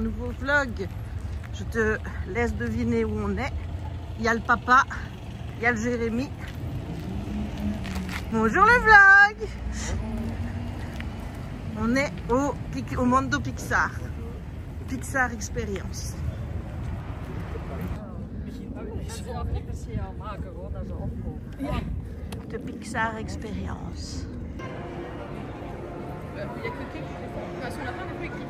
nouveau vlog. Je te laisse deviner où on est. Il y a le papa, il y a le Jérémy. Bonjour le vlog. On est au Mondo Pixar. Pixar Experience. De Pixar Experience. Il n'y a que qui sur la fin, il n'y a plus écrit.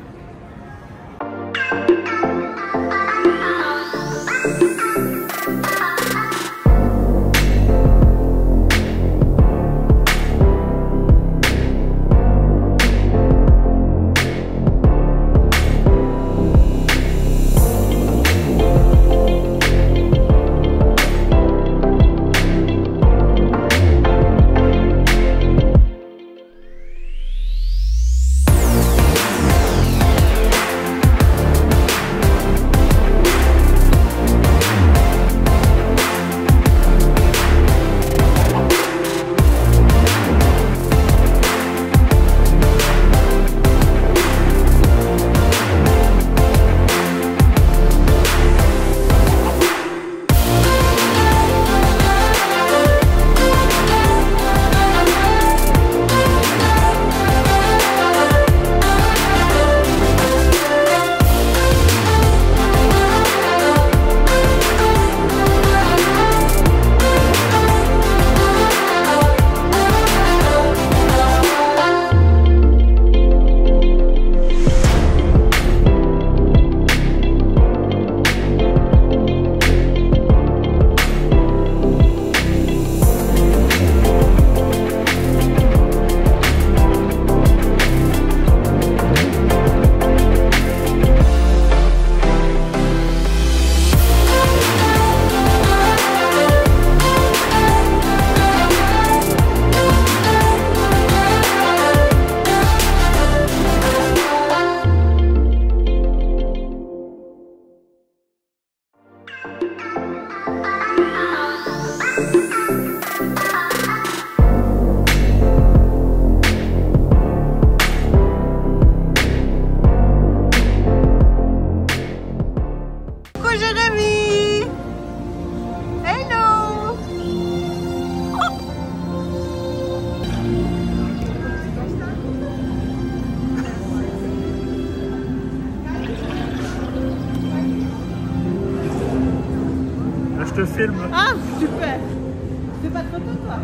Je te filme. Ah, super. Tu fais pas de photo, toi?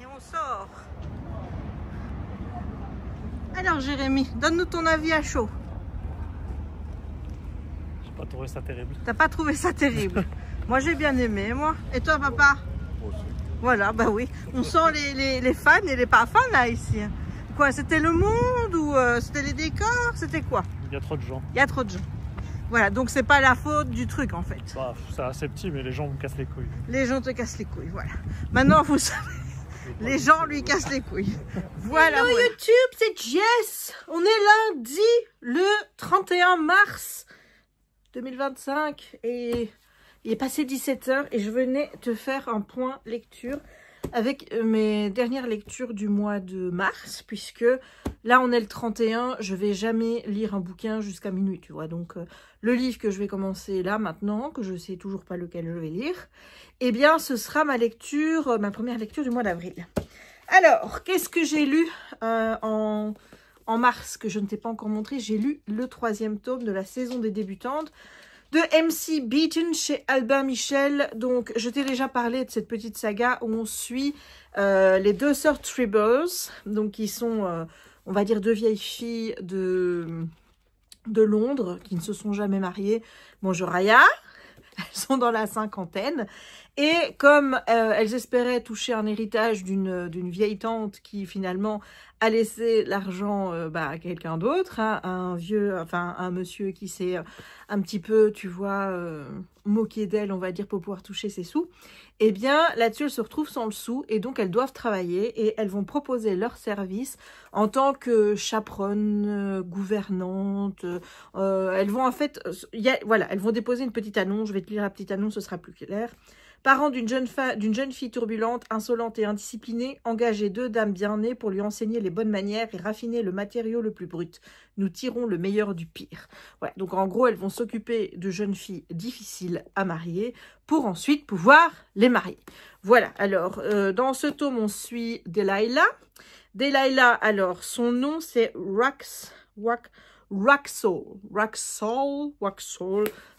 Et on sort. Alors, Jérémy, donne-nous ton avis à chaud. J'ai pas trouvé ça terrible. T'as pas trouvé ça terrible? Moi, j'ai bien aimé, moi. Et toi, papa? Moi aussi. Voilà, bah oui. On sent les fans et les pas fans, là, ici. Quoi, c'était le monde ou c'était les décors? C'était quoi? Il y a trop de gens. Il y a trop de gens. Voilà, donc c'est pas la faute du truc, en fait. Bah, c'est assez petit, mais les gens me cassent les couilles. Les gens te cassent les couilles, voilà. Maintenant, vous savez, les gens lui cassent les couilles. Voilà. Hello voilà. YouTube, c'est Jess. On est lundi, le 31 mars 2025. Et il est passé 17 h et je venais te faire un point lecture avec mes dernières lectures du mois de mars. Puisque là, on est le 31, je vais jamais lire un bouquin jusqu'à minuit, tu vois. Donc, le livre que je vais commencer là, maintenant, que je sais toujours pas lequel je vais lire, eh bien, ce sera ma lecture, ma première lecture du mois d'avril. Alors, qu'est-ce que j'ai lu en mars, que je ne t'ai pas encore montré? J'ai lu le 3e tome de la saison des débutantes de MC Beaton chez Albin Michel. Donc, je t'ai déjà parlé de cette petite saga où on suit les deux sœurs Tribbles, donc qui sont, on va dire, deux vieilles filles de Londres qui ne se sont jamais mariées. Bonjour Aya, elles sont dans la cinquantaine. Et comme elles espéraient toucher un héritage d'une vieille tante qui finalement a laissé l'argent à quelqu'un d'autre, hein, un monsieur qui s'est un petit peu, tu vois, moqué d'elle, on va dire, pour pouvoir toucher ses sous, eh bien là-dessus elles se retrouvent sans le sou et donc elles doivent travailler et elles vont proposer leur service en tant que chaperonne, gouvernante. Elles vont en fait, voilà, elles vont déposer une petite annonce. Je vais te lire la petite annonce, ce sera plus clair. Parent d'une jeune fille turbulente, insolente et indisciplinée, engagez 2 dames bien nées pour lui enseigner les bonnes manières et raffiner le matériau le plus brut. Nous tirons le meilleur du pire. Voilà, donc en gros, elles vont s'occuper de jeunes filles difficiles à marier pour ensuite pouvoir les marier. Voilà, alors dans ce tome, on suit Delilah. Delilah, alors son nom c'est Wraxall.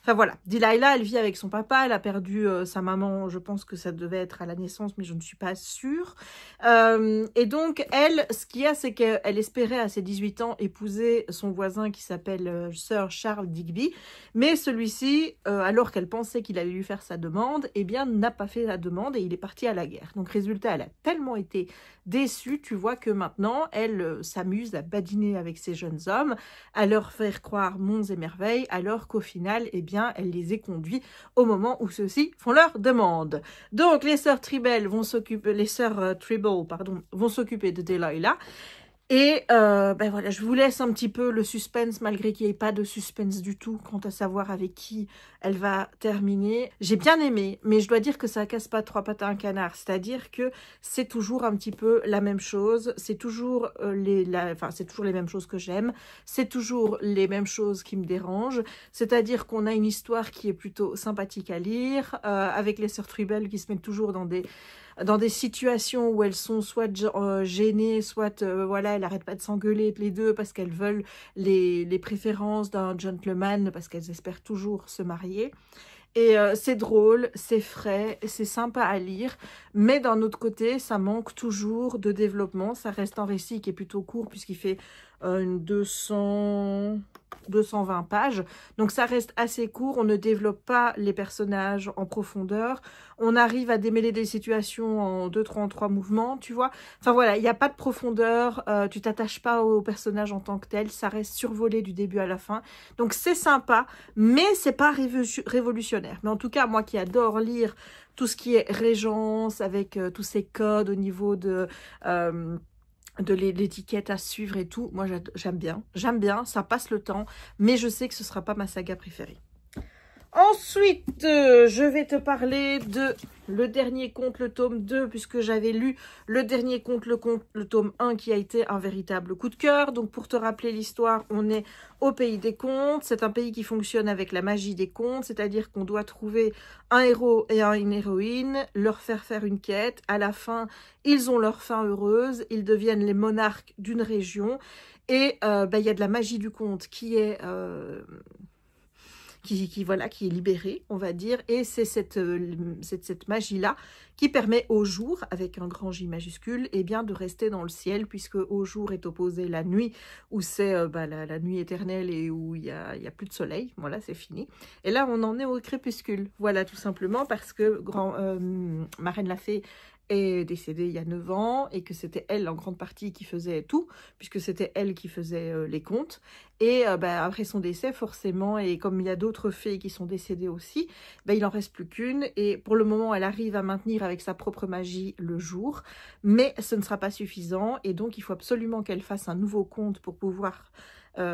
Enfin voilà, Delilah, elle vit avec son papa, elle a perdu sa maman, je pense que ça devait être à la naissance, mais je ne suis pas sûre. Et donc, elle, ce qu'il y a, c'est qu'elle espérait à ses 18 ans épouser son voisin qui s'appelle Sir Charles Digby, mais celui-ci, alors qu'elle pensait qu'il allait lui faire sa demande, eh bien, n'a pas fait la demande et il est parti à la guerre. Donc, résultat, elle a tellement été déçue, tu vois, que maintenant, elle s'amuse à badiner avec ces jeunes hommes, à leur faire croire monts et merveilles, alors qu'au final, eh bien, elle les a conduits au moment où ceux-ci font leur demande. Donc, les sœurs Tribble vont s'occuper, vont s'occuper de Delilah. Et ben voilà, je vous laisse un petit peu le suspense, malgré qu'il n'y ait pas de suspense du tout quant à savoir avec qui elle va terminer. J'ai bien aimé, mais je dois dire que ça casse pas 3 pattes à un canard. C'est-à-dire que c'est toujours un petit peu la même chose. C'est toujours, c'est toujours les mêmes choses que j'aime. C'est toujours les mêmes choses qui me dérangent. C'est-à-dire qu'on a une histoire qui est plutôt sympathique à lire, avec les sœurs Tribble qui se mettent toujours dans des situations où elles sont soit gênées, soit voilà, elles n'arrêtent pas de s'engueuler les deux parce qu'elles veulent les préférences d'un gentleman, parce qu'elles espèrent toujours se marier. Et c'est drôle, c'est frais, c'est sympa à lire, mais d'un autre côté, ça manque toujours de développement. Ça reste un récit qui est plutôt court puisqu'il fait 220 pages. Donc ça reste assez court, on ne développe pas les personnages en profondeur. On arrive à démêler des situations en 2-3 mouvements, tu vois. Enfin voilà, il n'y a pas de profondeur, tu t'attaches pas aux personnages en tant que tel, ça reste survolé du début à la fin. Donc c'est sympa, mais c'est pas révolutionnaire. Mais en tout cas, moi qui adore lire tout ce qui est régence, avec tous ces codes au niveau de l'étiquette à suivre et tout, moi j'aime bien, ça passe le temps, mais je sais que ce sera pas ma saga préférée. Ensuite, je vais te parler de le dernier conte, le tome 2, puisque j'avais lu le dernier conte, le tome 1, qui a été un véritable coup de cœur. Donc, pour te rappeler l'histoire, on est au pays des contes. C'est un pays qui fonctionne avec la magie des contes, c'est-à-dire qu'on doit trouver un héros et une héroïne, leur faire une quête. À la fin, ils ont leur fin heureuse, ils deviennent les monarques d'une région. Et il y a de la magie du conte qui est... Voilà, qui est libérée, on va dire, et c'est cette magie-là qui permet au jour, avec un grand J majuscule, eh bien, de rester dans le ciel, puisque au jour est opposé la nuit, où c'est la nuit éternelle et où il y a plus de soleil, voilà, c'est fini. Et là, on en est au crépuscule, voilà, tout simplement, parce que Marraine la Fée est décédée il y a 9 ans et que c'était elle en grande partie qui faisait tout, puisque c'était elle qui faisait les contes. Et après son décès, forcément, et comme il y a d'autres fées qui sont décédées aussi, il n'en reste plus qu'une. Et pour le moment, elle arrive à maintenir avec sa propre magie le jour, mais ce ne sera pas suffisant. Et donc, il faut absolument qu'elle fasse un nouveau conte pour pouvoir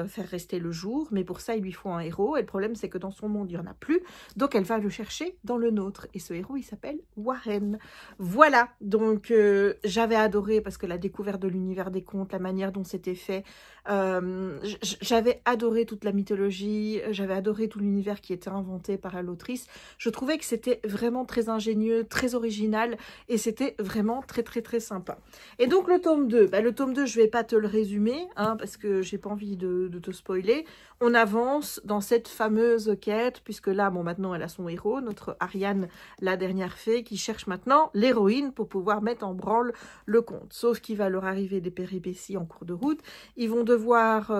faire rester le jour, mais pour ça il lui faut un héros, et le problème c'est que dans son monde il n'y en a plus, donc elle va le chercher dans le nôtre, et ce héros il s'appelle Warren. Voilà, donc j'avais adoré, parce que la découverte de l'univers des contes, la manière dont c'était fait, j'avais adoré toute la mythologie, j'avais adoré tout l'univers qui était inventé par l'autrice. Je trouvais que c'était vraiment très ingénieux, très original, et c'était vraiment très sympa. Et donc le tome 2, le tome 2 je vais pas te le résumer, hein, parce que j'ai pas envie de te spoiler. On avance dans cette fameuse quête, puisque là, bon, maintenant elle a son héros, notre Ariane, la dernière fée, qui cherche maintenant l'héroïne pour pouvoir mettre en branle le conte. Sauf qu'il va leur arriver des péripéties en cours de route. Ils vont devoir,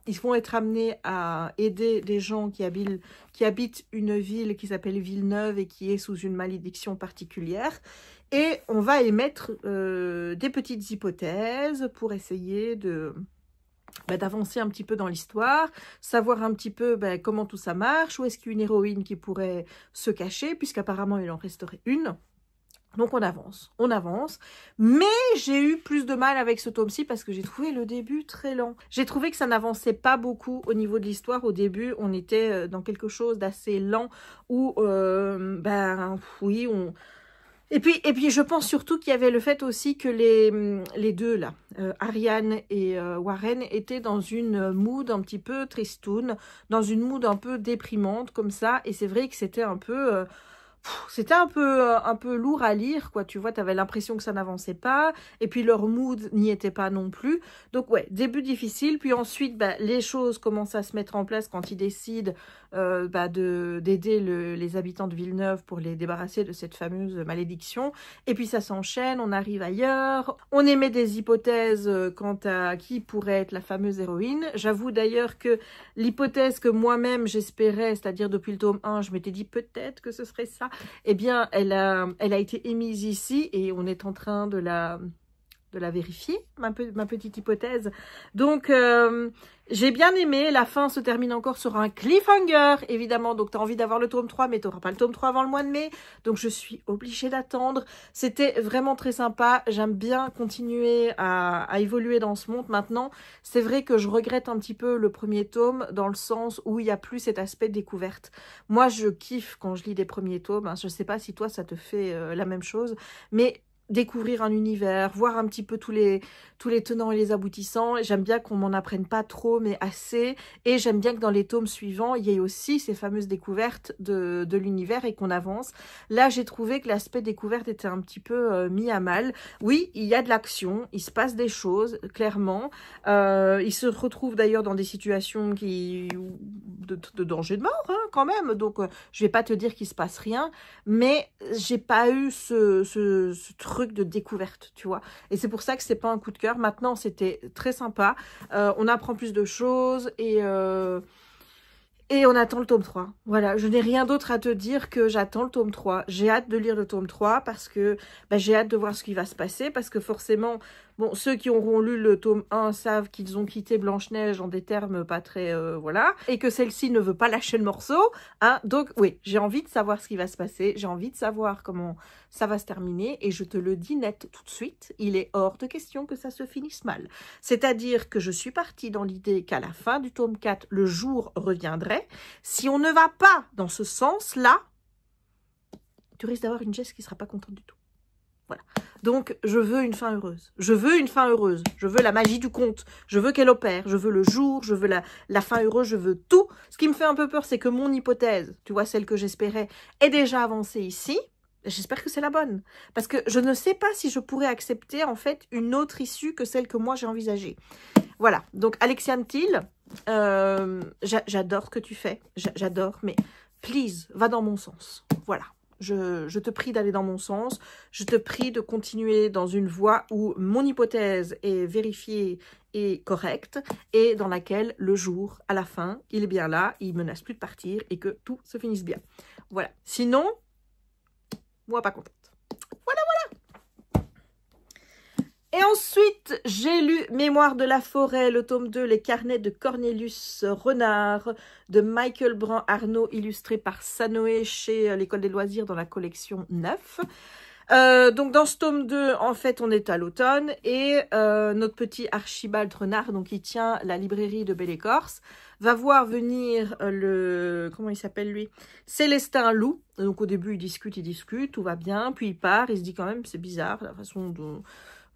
ils vont être amenés à aider des gens qui habitent une ville qui s'appelle Villeneuve et qui est sous une malédiction particulière. Et on va émettre des petites hypothèses pour essayer d'avancer un petit peu dans l'histoire, savoir un petit peu comment tout ça marche, où est-ce qu'il y a une héroïne qui pourrait se cacher, puisqu'apparemment il en resterait une. Donc on avance, mais j'ai eu plus de mal avec ce tome-ci parce que j'ai trouvé le début très lent. J'ai trouvé que ça n'avançait pas beaucoup au niveau de l'histoire. Au début, on était dans quelque chose d'assez lent où, oui, Et puis je pense surtout qu'il y avait le fait aussi que les deux là, Ariane et Warren, étaient dans une mood un petit peu tristoun, dans une mood un peu déprimante comme ça, et c'est vrai que c'était un peu... c'était un peu lourd à lire, quoi. Tu vois, tu avais l'impression que ça n'avançait pas. Et puis, leur mood n'y était pas non plus. Donc, ouais, début difficile. Puis ensuite, les choses commencent à se mettre en place quand ils décident d'aider les habitants de Villeneuve pour les débarrasser de cette fameuse malédiction. Et puis, ça s'enchaîne. On arrive ailleurs. On émet des hypothèses quant à qui pourrait être la fameuse héroïne. J'avoue d'ailleurs que l'hypothèse que moi-même j'espérais, c'est-à-dire depuis le tome 1, je m'étais dit peut-être que ce serait ça. Eh bien, elle a été émise ici et on est en train de la vérifier, ma petite hypothèse. Donc, j'ai bien aimé. La fin se termine encore sur un cliffhanger, évidemment. Donc, tu as envie d'avoir le tome 3, mais tu n'auras pas le tome 3 avant le mois de mai. Donc, je suis obligée d'attendre. C'était vraiment très sympa. J'aime bien continuer à évoluer dans ce monde. Maintenant, c'est vrai que je regrette un petit peu le premier tome dans le sens où il n'y a plus cet aspect de découverte. Moi, je kiffe quand je lis des premiers tomes. Je ne sais pas si toi, ça te fait la même chose, mais découvrir un univers, voir un petit peu tous les tenants et les aboutissants. J'aime bien qu'on m'en apprenne pas trop, mais assez. Et j'aime bien que dans les tomes suivants, il y ait aussi ces fameuses découvertes de l'univers et qu'on avance. Là, j'ai trouvé que l'aspect découverte était un petit peu mis à mal. Oui, il y a de l'action, il se passe des choses, clairement. Il se retrouve d'ailleurs dans des situations de danger de mort, hein, quand même. Donc, je vais pas te dire qu'il se passe rien, mais j'ai pas eu ce truc de découverte, tu vois. Et c'est pour ça que c'est pas un coup de cœur. Maintenant, c'était très sympa. On apprend plus de choses et on attend le tome 3. Voilà, je n'ai rien d'autre à te dire que j'attends le tome 3. J'ai hâte de lire le tome 3 parce que j'ai hâte de voir ce qui va se passer. Parce que forcément, bon, ceux qui auront lu le tome 1 savent qu'ils ont quitté Blanche-Neige en des termes pas très... voilà. Et que celle-ci ne veut pas lâcher le morceau. Hein. Donc, oui, j'ai envie de savoir ce qui va se passer. J'ai envie de savoir comment ça va se terminer. Et je te le dis net tout de suite, il est hors de question que ça se finisse mal. C'est-à-dire que je suis partie dans l'idée qu'à la fin du tome 4, le jour reviendrait. Si on ne va pas dans ce sens-là, tu risques d'avoir une Jess qui ne sera pas contente du tout. Voilà. Donc, je veux une fin heureuse. Je veux une fin heureuse. Je veux la magie du conte. Je veux qu'elle opère. Je veux le jour. Je veux la fin heureuse. Je veux tout. Ce qui me fait un peu peur, c'est que mon hypothèse, tu vois, celle que j'espérais, est déjà avancée ici. J'espère que c'est la bonne. Parce que je ne sais pas si je pourrais accepter, en fait, une autre issue que celle que moi j'ai envisagée. Voilà. Donc, Alexiane Thiel, j'adore ce que tu fais. J'adore. Mais, please, va dans mon sens. Voilà. Je te prie d'aller dans mon sens. Je te prie de continuer dans une voie où mon hypothèse est vérifiée et correcte et dans laquelle le jour, à la fin, il est bien là, il ne menace plus de partir et que tout se finisse bien. Voilà. Sinon... moi, pas contente. Voilà, voilà. Et ensuite, j'ai lu Mémoire de la forêt, le tome 2, les carnets de Cornelius Renard, de Michael Brand-Arnaud, illustré par Sanoé chez l'École des loisirs dans la collection 9. Donc dans ce tome 2, en fait, on est à l'automne et notre petit Archibald Renard, donc qui tient la librairie de Belle-Écorce, va voir venir comment il s'appelle lui, Célestin Loup. Donc au début, il discute, tout va bien, puis il part, il se dit quand même, c'est bizarre la façon dont...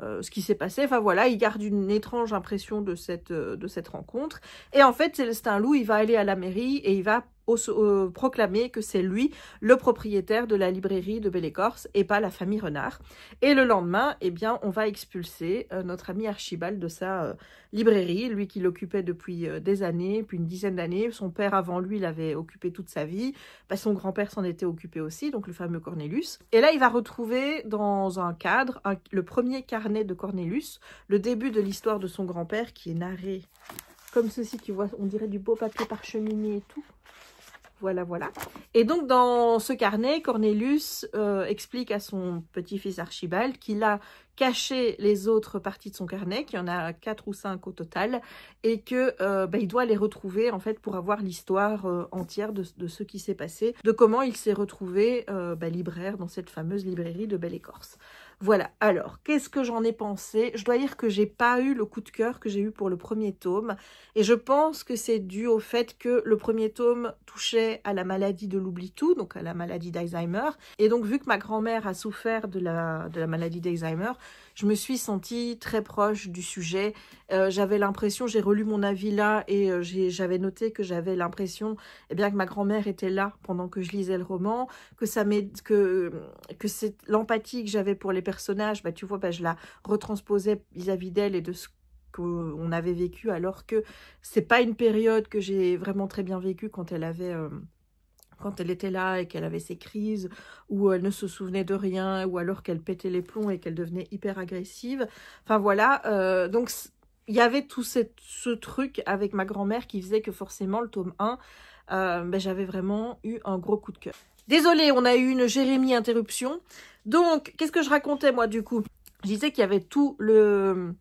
ce qui s'est passé, enfin voilà, il garde une étrange impression de cette rencontre. Et en fait, Célestin Loup, il va aller à la mairie et il va proclamer que c'est lui le propriétaire de la librairie de Belle-Écorce et pas la famille Renard. Et le lendemain, eh bien, on va expulser notre ami Archibald de sa librairie, lui qui l'occupait depuis des années, puis une dizaine d'années. Son père avant lui l'avait occupé toute sa vie. Son grand-père s'en était occupé aussi, donc le fameux Cornelius. Et là, il va retrouver dans un cadre le premier carnet de Cornelius, le début de l'histoire de son grand-père qui est narré comme ceci, tu vois, on dirait du beau papier parcheminé et tout. Voilà, voilà. Et donc, dans ce carnet, Cornelius explique à son petit-fils Archibald qu'il a caché les autres parties de son carnet, qu'il y en a 4 ou 5 au total, et que il doit les retrouver en fait pour avoir l'histoire entière de ce qui s'est passé, de comment il s'est retrouvé libraire dans cette fameuse librairie de Belle-Écorce. Voilà, alors, qu'est-ce que j'en ai pensé? Je dois dire que j'ai pas eu le coup de cœur que j'ai eu pour le premier tome, et je pense que c'est dû au fait que le premier tome touchait à la maladie de l'oubli-tout, donc à la maladie d'Alzheimer, et donc vu que ma grand-mère a souffert de la maladie d'Alzheimer, je me suis sentie très proche du sujet. J'avais l'impression, j'ai relu mon avis là, et j'avais noté que j'avais l'impression que ma grand-mère était là pendant que je lisais le roman, que c'est l'empathie que j'avais pour les personnages, tu vois, je la retransposais vis-à-vis d'elle et de ce qu'on avait vécu, alors que c'est pas une période que j'ai vraiment très bien vécue quand elle était là et qu'elle avait ses crises, où elle ne se souvenait de rien, ou alors qu'elle pétait les plombs et qu'elle devenait hyper agressive. Enfin voilà, donc il y avait tout ce truc avec ma grand-mère qui faisait que forcément le tome 1, j'avais vraiment eu un gros coup de cœur. Désolée, on a eu une Jérémie interruption. Donc, qu'est-ce que je racontais moi du coup? Je disais qu'il y avait tout le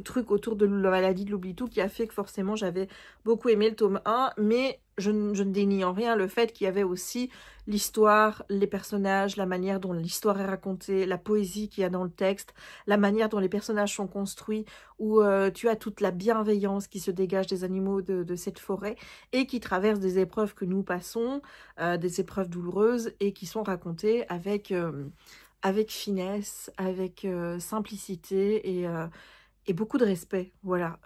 truc autour de la maladie de l'oubli-tout qui a fait que forcément j'avais beaucoup aimé le tome 1, mais je ne dénie en rien le fait qu'il y avait aussi l'histoire, les personnages, la manière dont l'histoire est racontée, la poésie qu'il y a dans le texte, la manière dont les personnages sont construits, où tu as toute la bienveillance qui se dégage des animaux de cette forêt et qui traversent des épreuves que nous passons, des épreuves douloureuses, et qui sont racontées avec finesse, avec simplicité et beaucoup de respect, voilà.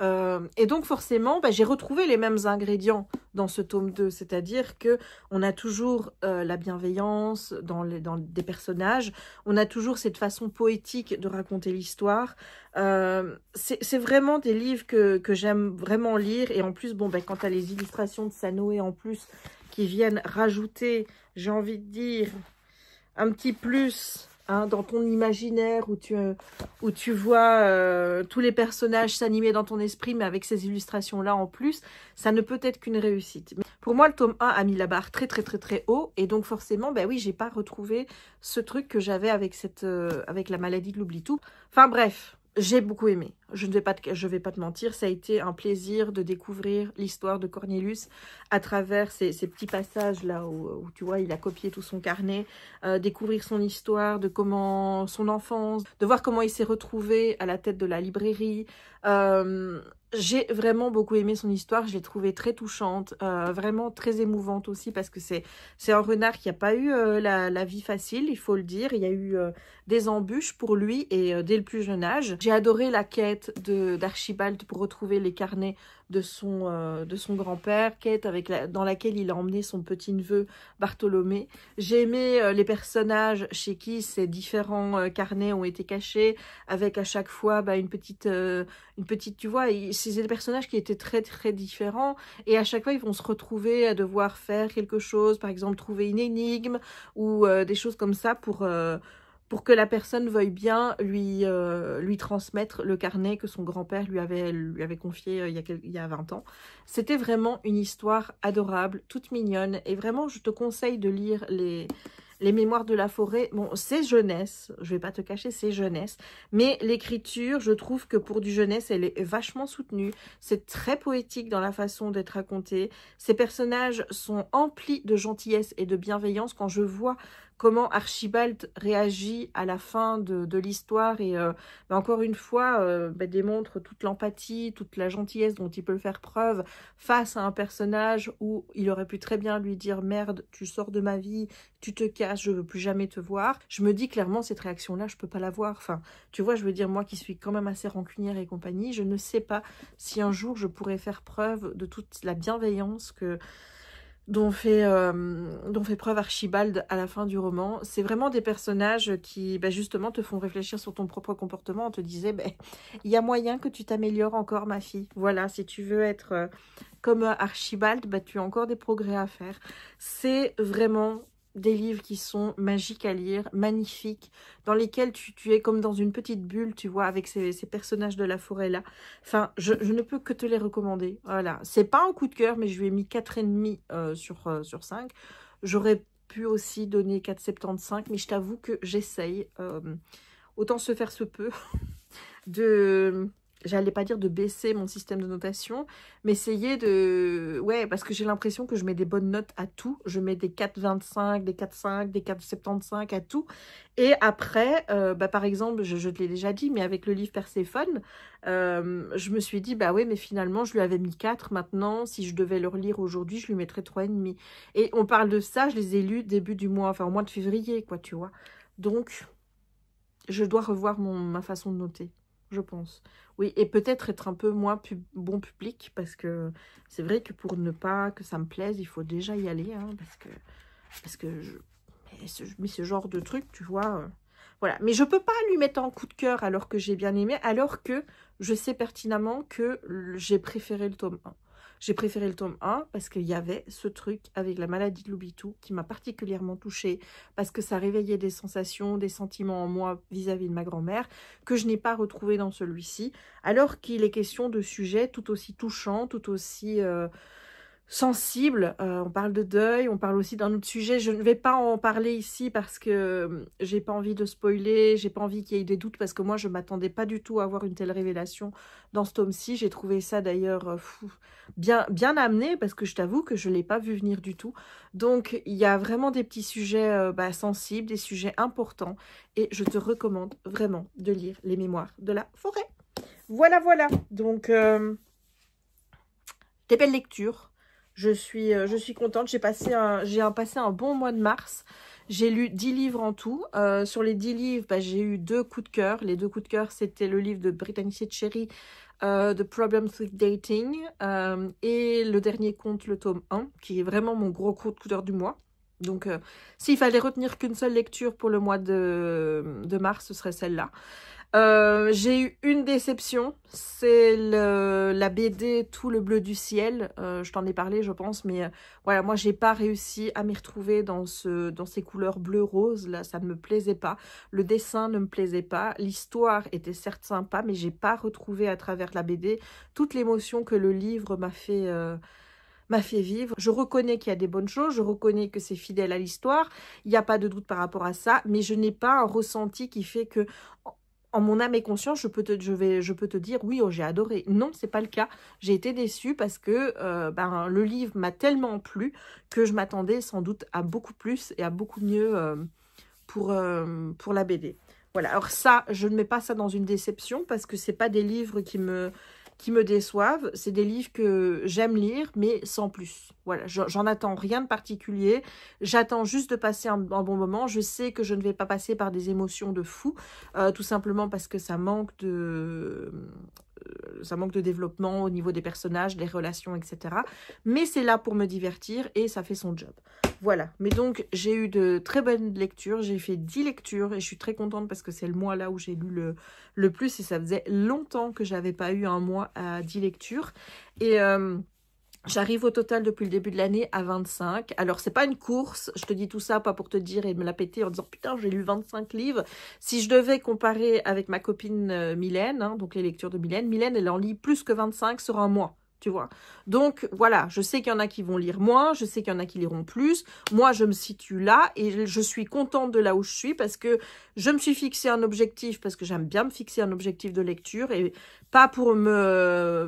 Et donc forcément, j'ai retrouvé les mêmes ingrédients dans ce tome 2, c'est-à-dire que on a toujours la bienveillance dans des personnages, on a toujours cette façon poétique de raconter l'histoire. C'est vraiment des livres que j'aime vraiment lire, et en plus, quand tu as les illustrations de Sanoé en plus, qui viennent rajouter, j'ai envie de dire, un petit plus... dans ton imaginaire, où tu vois tous les personnages s'animer dans ton esprit, mais avec ces illustrations-là en plus, ça ne peut être qu'une réussite. Pour moi, le tome 1 a mis la barre très très très très haut, et donc forcément, oui, j'ai pas retrouvé ce truc que j'avais avec avec la maladie de l'oubli-tout. Enfin bref, j'ai beaucoup aimé. Je vais pas te mentir, ça a été un plaisir de découvrir l'histoire de Cornelius à travers ces petits passages là où tu vois, il a copié tout son carnet, découvrir son histoire, de comment son enfance, de voir comment il s'est retrouvé à la tête de la librairie. J'ai vraiment beaucoup aimé son histoire, je l'ai trouvée très touchante, vraiment très émouvante aussi, parce que c'est un renard qui n'a pas eu la vie facile, il faut le dire. Il y a eu des embûches pour lui, et dès le plus jeune âge. J'ai adoré la quête d'Archibald pour retrouver les carnets de son grand-père, quête dans laquelle il a emmené son petit-neveu Bartholomé. J'ai aimé les personnages chez qui ces différents carnets ont été cachés, avec à chaque fois une petite, tu vois, c'est des personnages qui étaient très très différents, et à chaque fois ils vont se retrouver à devoir faire quelque chose, par exemple trouver une énigme, ou des choses comme ça pour que la personne veuille bien lui transmettre le carnet que son grand-père lui avait confié il y a 20 ans. C'était vraiment une histoire adorable, toute mignonne, et vraiment je te conseille de lire les Mémoires de la forêt. Bon, c'est jeunesse, je vais pas te cacher, c'est jeunesse, mais l'écriture, je trouve que pour du jeunesse, elle est vachement soutenue. C'est très poétique dans la façon d'être raconté. Ces personnages sont emplis de gentillesse et de bienveillance. Quand je vois comment Archibald réagit à la fin de l'histoire, et encore une fois démontre toute l'empathie, toute la gentillesse dont il peut faire preuve face à un personnage où il aurait pu très bien lui dire « Merde, tu sors de ma vie, tu te casses, je veux plus jamais te voir ». Je me dis clairement, cette réaction-là, je peux pas l'avoir. Enfin, tu vois, je veux dire, moi qui suis quand même assez rancunière et compagnie, je ne sais pas si un jour je pourrais faire preuve de toute la bienveillance dont fait preuve Archibald à la fin du roman. C'est vraiment des personnages qui justement te font réfléchir sur ton propre comportement. On te disait, il y a moyen que tu t'améliores encore, ma fille. Voilà, si tu veux être comme Archibald, tu as encore des progrès à faire. C'est vraiment des livres qui sont magiques à lire, magnifiques, dans lesquels tu es comme dans une petite bulle, tu vois, avec ces personnages de la forêt-là. Enfin, je ne peux que te les recommander. Voilà, c'est pas un coup de cœur, mais je lui ai mis 4,5 sur 5. J'aurais pu aussi donner 4,75, mais je t'avoue que j'essaye. autant se faire se peut, de... J'allais pas dire de baisser mon système de notation, mais essayer de... Ouais, parce que j'ai l'impression que je mets des bonnes notes à tout. Je mets des 4,25, des 4,5, des 4,75 à tout. Et après, par exemple, je te l'ai déjà dit, mais avec le livre Perséphone, je me suis dit, bah oui, mais finalement, je lui avais mis 4. Maintenant, si je devais le relire aujourd'hui, je lui mettrais 3,5. Et on parle de ça, je les ai lus début du mois, enfin au mois de février, quoi, tu vois. Donc, je dois revoir ma façon de noter, je pense. Oui, et peut-être être un peu moins bon public, parce que c'est vrai que pour ne pas que ça me plaise, il faut déjà y aller, hein, parce que mais ce genre de truc, tu vois, voilà. Mais je peux pas lui mettre en coup de cœur alors que j'ai bien aimé, alors que je sais pertinemment que j'ai préféré le tome 1. J'ai préféré le tome 1 parce qu'il y avait ce truc avec la maladie de Loubitou qui m'a particulièrement touchée parce que ça réveillait des sensations, des sentiments en moi vis-à-vis de ma grand-mère que je n'ai pas retrouvé dans celui-ci, alors qu'il est question de sujets tout aussi touchants, tout aussi sensibles. On parle de deuil, on parle aussi d'un autre sujet. Je ne vais pas en parler ici parce que j'ai pas envie de spoiler, j'ai pas envie qu'il y ait des doutes parce que moi je m'attendais pas du tout à avoir une telle révélation dans ce tome-ci. J'ai trouvé ça d'ailleurs bien amené parce que je t'avoue que je l'ai pas vu venir du tout. Donc il y a vraiment des petits sujets sensibles, des sujets importants et je te recommande vraiment de lire Les Mémoires de la Forêt. Voilà, voilà. Donc des belles lectures. Je suis contente, j'ai passé un bon mois de mars. J'ai lu 10 livres en tout. Sur les 10 livres, j'ai eu 2 coups de cœur. Les 2 coups de cœur, c'était le livre de Brittany Cherry, The Problems with Dating, et le dernier conte, le tome 1, qui est vraiment mon gros coup de cœur du mois. Donc, s'il fallait retenir qu'une seule lecture pour le mois de mars, ce serait celle-là. J'ai eu une déception, c'est la BD Tout le bleu du ciel. Je t'en ai parlé, je pense, mais voilà, moi j'ai pas réussi à m'y retrouver dans ces couleurs bleu-rose. Là, ça ne me plaisait pas. Le dessin ne me plaisait pas. L'histoire était certes sympa, mais j'ai pas retrouvé à travers la BD toute l'émotion que le livre m'a fait vivre. Je reconnais qu'il y a des bonnes choses, je reconnais que c'est fidèle à l'histoire, il n'y a pas de doute par rapport à ça, mais je n'ai pas un ressenti qui fait que, en mon âme et conscience, je peux te dire, oui, oh, j'ai adoré. Non, c'est pas le cas. J'ai été déçue parce que le livre m'a tellement plu que je m'attendais sans doute à beaucoup plus et à beaucoup mieux pour la BD. Voilà, alors ça, je ne mets pas ça dans une déception parce que c'est pas des livres qui me déçoivent. C'est des livres que j'aime lire, mais sans plus. Voilà, j'en attends rien de particulier. J'attends juste de passer un bon moment. Je sais que je ne vais pas passer par des émotions de fou, tout simplement parce que ça manque de développement au niveau des personnages, des relations, etc. Mais c'est là pour me divertir et ça fait son job. Voilà, mais donc j'ai eu de très bonnes lectures, j'ai fait 10 lectures et je suis très contente parce que c'est le mois là où j'ai lu le plus et ça faisait longtemps que j'avais pas eu un mois à 10 lectures. Et j'arrive au total depuis le début de l'année à 25. Alors, c'est pas une course. Je te dis tout ça pas pour te dire et me la péter en disant « Putain, j'ai lu 25 livres ». Si je devais comparer avec ma copine Mylène, hein, donc les lectures de Mylène, elle en lit plus que 25 sur un mois. Tu vois. Donc, voilà, je sais qu'il y en a qui vont lire moins, je sais qu'il y en a qui liront plus. Moi, je me situe là et je suis contente de là où je suis parce que je me suis fixé un objectif, parce que j'aime bien me fixer un objectif de lecture et pas pour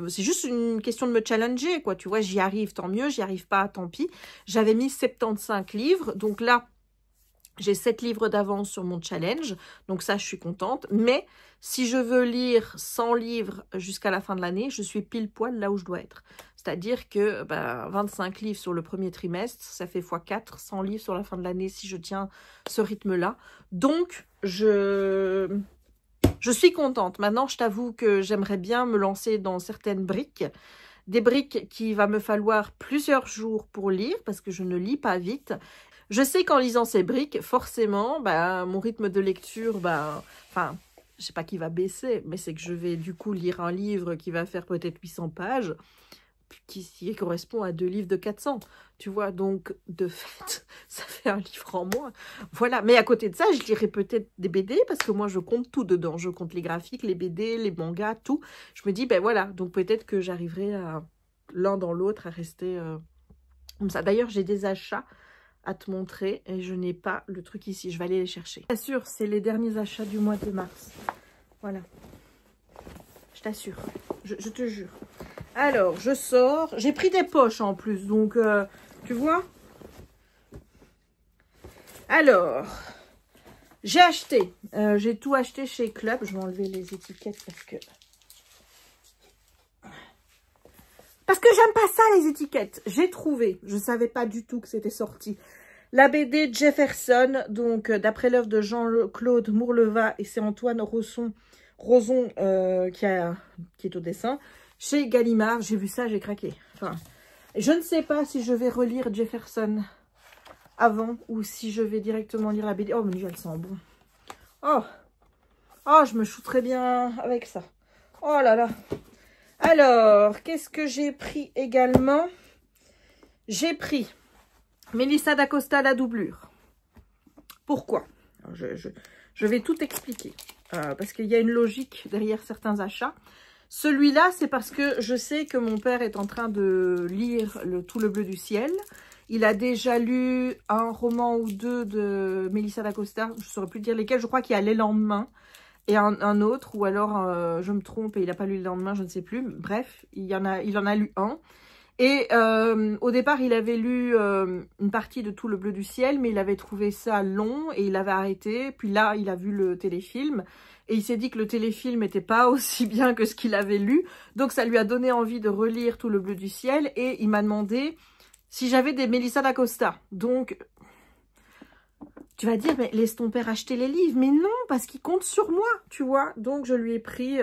c'est juste une question de me challenger, quoi. Tu vois, j'y arrive, tant mieux, j'y arrive pas, tant pis. J'avais mis 75 livres, donc là, j'ai 7 livres d'avance sur mon challenge, donc ça, je suis contente. Mais si je veux lire 100 livres jusqu'à la fin de l'année, je suis pile poil là où je dois être. C'est-à-dire que 25 livres sur le premier trimestre, ça fait x4, 100 livres sur la fin de l'année si je tiens ce rythme-là. Donc, je suis contente. Maintenant, je t'avoue que j'aimerais bien me lancer dans certaines briques. Des briques qu'il va me falloir plusieurs jours pour lire parce que je ne lis pas vite. Je sais qu'en lisant ces briques, forcément, mon rythme de lecture, enfin, je sais pas qu'il va baisser, mais c'est que je vais du coup lire un livre qui va faire peut-être 800 pages, qui correspond à 2 livres de 400, tu vois, donc de fait, ça fait un livre en moins. Voilà, mais à côté de ça, je lirai peut-être des BD, parce que moi, je compte tout dedans. Je compte les graphiques, les BD, les mangas, tout. Je me dis, voilà, donc peut-être que j'arriverai à l'un dans l'autre à rester comme ça. D'ailleurs, j'ai des achats à te montrer et je n'ai pas le truc ici. Je vais aller les chercher. Bien sûr, c'est les derniers achats du mois de mars. Voilà. Je t'assure. Je te jure. Alors, je sors. J'ai pris des poches en plus. Donc, tu vois. Alors, j'ai acheté. J'ai tout acheté chez Club. Je vais enlever les étiquettes parce que... j'aime pas ça, les étiquettes. J'ai trouvé, je savais pas du tout que c'était sorti, la BD Jefferson, donc d'après l'œuvre de Jean-Claude Mourleva, et c'est Antoine Roson qui est au dessin, chez Gallimard. J'ai vu ça, j'ai craqué. Enfin, je ne sais pas si je vais relire Jefferson avant ou si je vais directement lire la BD. Oh, mais elle sent bon. Oh, je me shooterais bien avec ça. Oh là là. Alors, qu'est-ce que j'ai pris également? J'ai pris Melissa d'Acosta, la doublure. Pourquoi? Alors, je vais tout expliquer. Parce qu'il y a une logique derrière certains achats. Celui-là, c'est parce que je sais que mon père est en train de lire Tout le bleu du ciel. Il a déjà lu un roman ou deux de Melissa d'Acosta. Je ne saurais plus dire lesquels. Je crois qu'il y a Les lendemains. Et un autre, ou alors je me trompe et il n'a pas lu Le lendemain, je ne sais plus. Bref, il en a lu un. Et au départ, il avait lu une partie de Tout le bleu du ciel, mais il avait trouvé ça long et il avait arrêté. Puis là, il a vu le téléfilm et il s'est dit que le téléfilm n'était pas aussi bien que ce qu'il avait lu. Donc ça lui a donné envie de relire Tout le bleu du ciel et il m'a demandé si j'avais des Melissa d'Acosta. Donc... tu vas dire, mais laisse ton père acheter les livres. Mais non, parce qu'il compte sur moi, tu vois. Donc, je lui ai pris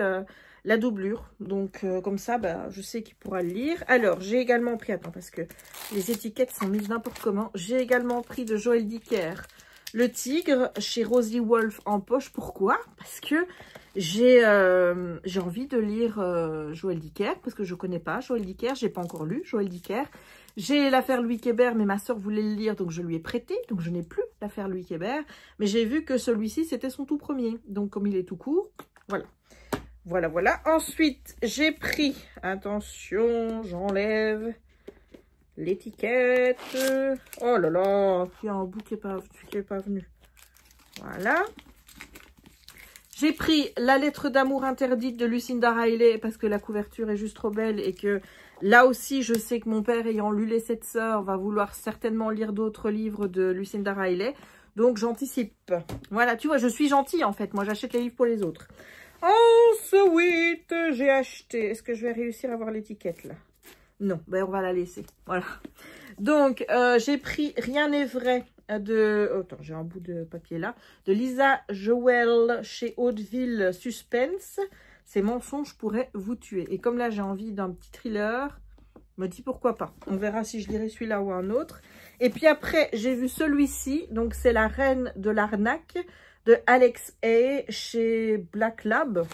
la doublure. Donc, comme ça, bah, je sais qu'il pourra le lire. Alors, j'ai également pris... attends, parce que les étiquettes sont mises n'importe comment. J'ai également pris de Joël Dicker Le Tigre, chez Rosie Wolf en poche. Pourquoi? Parce que j'ai envie de lire Joël Dicker, parce que je ne connais pas Joël Dicker. Je n'ai pas encore lu Joël Dicker. J'ai l'affaire Louis Kébert, mais ma soeur voulait le lire, donc je lui ai prêté. Donc je n'ai plus l'affaire Louis Kébert. Mais j'ai vu que celui-ci, c'était son tout premier. Donc comme il est tout court, voilà. Voilà. Ensuite, j'ai pris, attention, j'enlève l'étiquette. Oh là là, il y a un bout qui n'est pas venu. Voilà. J'ai pris La lettre d'amour interdite de Lucinda Riley parce que la couverture est juste trop belle et que là aussi, je sais que mon père, ayant lu Les Sept Sœurs, va vouloir certainement lire d'autres livres de Lucinda Riley. Donc, j'anticipe. Voilà, tu vois, je suis gentille en fait. Moi, j'achète les livres pour les autres. Ensuite, j'ai acheté... est-ce que je vais réussir à voir l'étiquette là? Non, ben on va la laisser. Voilà. Donc, j'ai pris Rien n'est vrai de... oh, attends, j'ai un bout de papier là. De Lisa Joel chez Hauteville Suspense. Ces mensonges pourraient vous tuer. Et comme là, j'ai envie d'un petit thriller, me dis pourquoi pas. On verra si je lirai celui-là ou un autre. Et puis après, j'ai vu celui-ci. Donc, c'est La reine de l'arnaque de Alex A. chez Black Lab.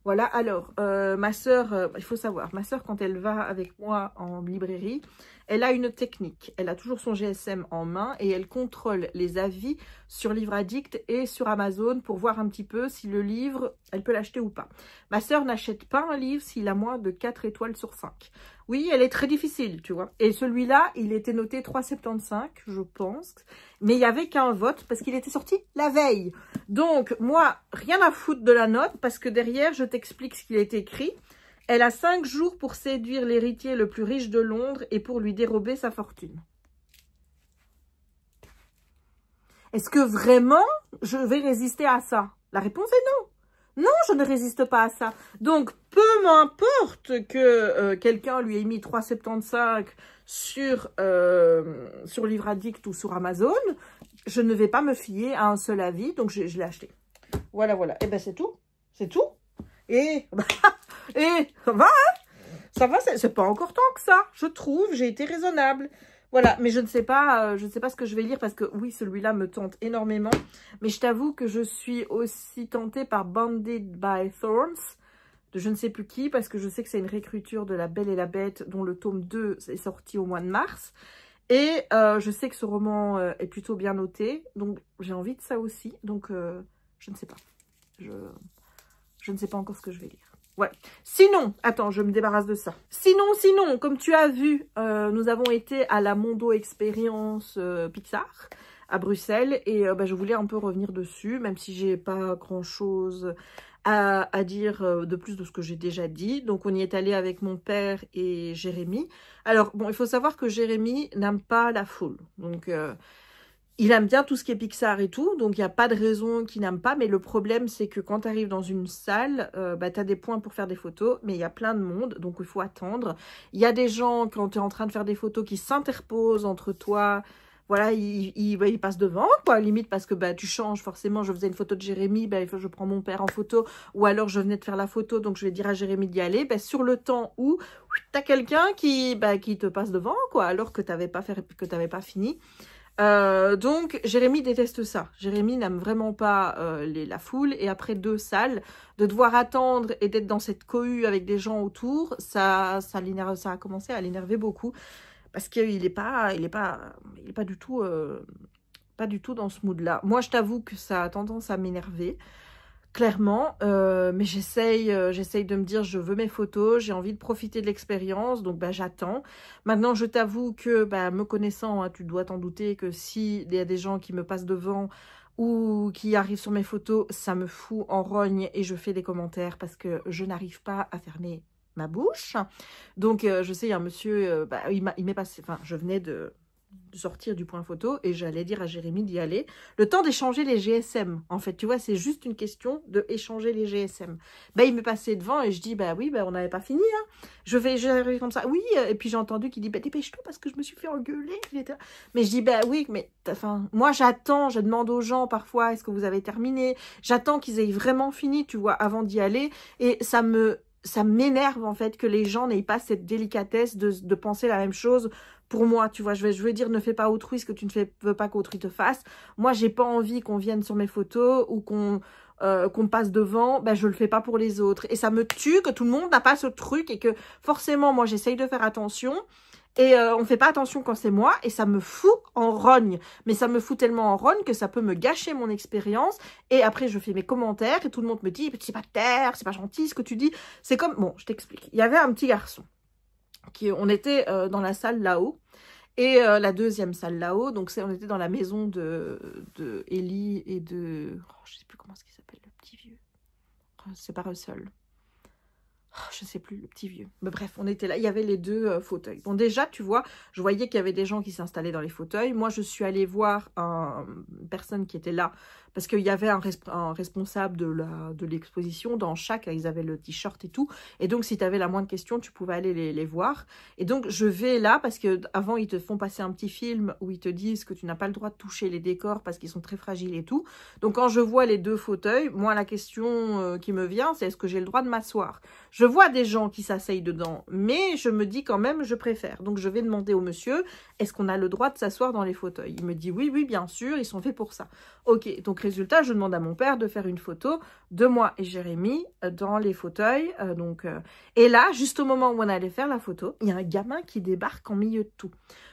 Voilà, alors, ma soeur, il faut savoir, ma soeur, quand elle va avec moi en librairie, elle a une technique. Elle a toujours son GSM en main et elle contrôle les avis sur Livre Addict et sur Amazon pour voir un petit peu si le livre, elle peut l'acheter ou pas. Ma soeur n'achète pas un livre s'il a moins de 4 étoiles sur 5. Oui, elle est très difficile, tu vois. Et celui-là, il était noté 3,75, je pense. Mais il n'y avait qu'un vote parce qu'il était sorti la veille. Donc, moi, rien à foutre de la note parce que derrière, je t'explique ce qu'il est écrit. Elle a 5 jours pour séduire l'héritier le plus riche de Londres et pour lui dérober sa fortune. Est-ce que vraiment je vais résister à ça? La réponse est non. Non, je ne résiste pas à ça. Donc, peu m'importe que quelqu'un lui ait mis 3,75 sur Livre Addict ou sur Amazon, je ne vais pas me fier à un seul avis, donc je l'ai acheté. Voilà. Et ben c'est tout. C'est tout. Et ça va, hein? Ça va, c'est pas encore tant que ça, je trouve. J'ai été raisonnable. Voilà, mais je ne sais pas ce que je vais lire parce que oui, celui-là me tente énormément. Mais je t'avoue que je suis aussi tentée par Bounded by Thorns, de je ne sais plus qui, parce que je sais que c'est une réécriture de La Belle et la Bête, dont le tome 2 est sorti au mois de mars. Et je sais que ce roman est plutôt bien noté, donc j'ai envie de ça aussi. Donc je ne sais pas. Je ne sais pas encore ce que je vais lire. Ouais. Sinon, attends, je me débarrasse de ça. Sinon, comme tu as vu, nous avons été à la Mondo Experience Pixar à Bruxelles et je voulais un peu revenir dessus, même si j'ai pas grand-chose à dire de plus de ce que j'ai déjà dit. Donc, on y est allé avec mon père et Jérémy. Alors, bon, il faut savoir que Jérémy n'aime pas la foule. Donc, il aime bien tout ce qui est Pixar et tout. Donc, il n'y a pas de raison qu'il n'aime pas. Mais le problème, c'est que quand tu arrives dans une salle, tu as des points pour faire des photos. Mais il y a plein de monde. Donc, il faut attendre. Il y a des gens, quand tu es en train de faire des photos, qui s'interposent entre toi. Voilà, il passe devant, quoi, limite, parce que tu changes, forcément, je faisais une photo de Jérémy, je prends mon père en photo, ou alors je venais de faire la photo, donc je vais dire à Jérémy d'y aller, sur le temps où tu as quelqu'un qui te passe devant, quoi, alors que tu n'avais pas fini. Donc, Jérémy déteste ça. Jérémy n'aime vraiment pas la foule, et après 2 salles, de devoir attendre et d'être dans cette cohue avec des gens autour, ça a commencé à l'énerver beaucoup. Parce qu'il n'est pas du tout dans ce mood-là. Moi, je t'avoue que ça a tendance à m'énerver, clairement. Mais j'essaye de me dire, je veux mes photos, j'ai envie de profiter de l'expérience, donc j'attends. Maintenant, je t'avoue que, me connaissant, hein, tu dois t'en douter que s'il y a des gens qui me passent devant ou qui arrivent sur mes photos, ça me fout en rogne et je fais des commentaires parce que je n'arrive pas à fermer ma bouche. Donc, je sais, il y a un monsieur, il m'est passé, enfin, je venais de sortir du point photo et j'allais dire à Jérémy d'y aller. Le temps d'échanger les GSM, en fait, tu vois, c'est juste une question d'échanger les GSM. Il m'est passé devant et je dis, oui, on n'avait pas fini, hein. J'arrive comme ça, oui, et puis j'ai entendu qu'il dit, dépêche-toi parce que je me suis fait engueuler. Mais je dis, oui, mais, enfin, moi j'attends, je demande aux gens parfois, est-ce que vous avez terminé? J'attends qu'ils aient vraiment fini, tu vois, avant d'y aller, et ça m'énerve en fait que les gens n'aient pas cette délicatesse de penser la même chose pour moi, tu vois. Je veux dire, ne fais pas autrui ce que tu ne veux pas qu'autrui te fasse. Moi, j'ai pas envie qu'on vienne sur mes photos ou qu'on passe devant, je le fais pas pour les autres. Et ça me tue que tout le monde n'a pas ce truc et que forcément, moi, j'essaye de faire attention. Et on fait pas attention quand c'est moi, et ça me fout en rogne. Mais ça me fout tellement en rogne que ça peut me gâcher mon expérience. Et après, je fais mes commentaires, et tout le monde me dit, c'est pas terre, c'est pas gentil ce que tu dis. C'est comme, bon, je t'explique. Il y avait un petit garçon, on était dans la salle là-haut, et la deuxième salle là-haut, donc on était dans la maison de Ellie et de... Oh, je sais plus comment il s'appelle, le petit vieux. C'est pas Russell. Je sais plus, le petit vieux. Mais bref, on était là, il y avait les 2 fauteuils. Bon, déjà, tu vois, je voyais qu'il y avait des gens qui s'installaient dans les fauteuils. Moi, je suis allée voir une personne qui était là, parce qu'il y avait un responsable de l'exposition. Dans chaque, ils avaient le t-shirt et tout. Et donc, si tu avais la moindre question, tu pouvais aller les voir. Et donc, je vais là, parce qu'avant, ils te font passer un petit film où ils te disent que tu n'as pas le droit de toucher les décors parce qu'ils sont très fragiles et tout. Donc, quand je vois les 2 fauteuils, moi, la question qui me vient, c'est est-ce que j'ai le droit de m'asseoir? Je vois des gens qui s'asseyent dedans, mais je me dis quand même, je préfère. Donc, je vais demander au monsieur, est-ce qu'on a le droit de s'asseoir dans les fauteuils? Il me dit, oui, oui, bien sûr, ils sont faits pour ça. Ok, donc résultat, je demande à mon père de faire une photo de moi et Jérémy dans les fauteuils. Et là, juste au moment où on allait faire la photo, il y a un gamin qui débarque en milieu de tout.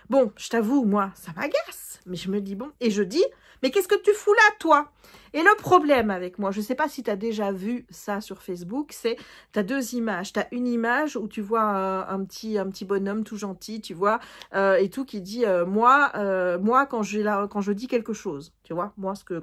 Bon, je t'avoue, moi, ça m'agace. Mais je me dis, bon, et je dis, mais qu'est-ce que tu fous là, toi? Et le problème avec moi, je ne sais pas si tu as déjà vu ça sur Facebook, c'est, tu as 2 images. Tu as une image où tu vois un petit bonhomme tout gentil, tu vois, et tout, qui dit, moi quand je dis quelque chose, tu vois,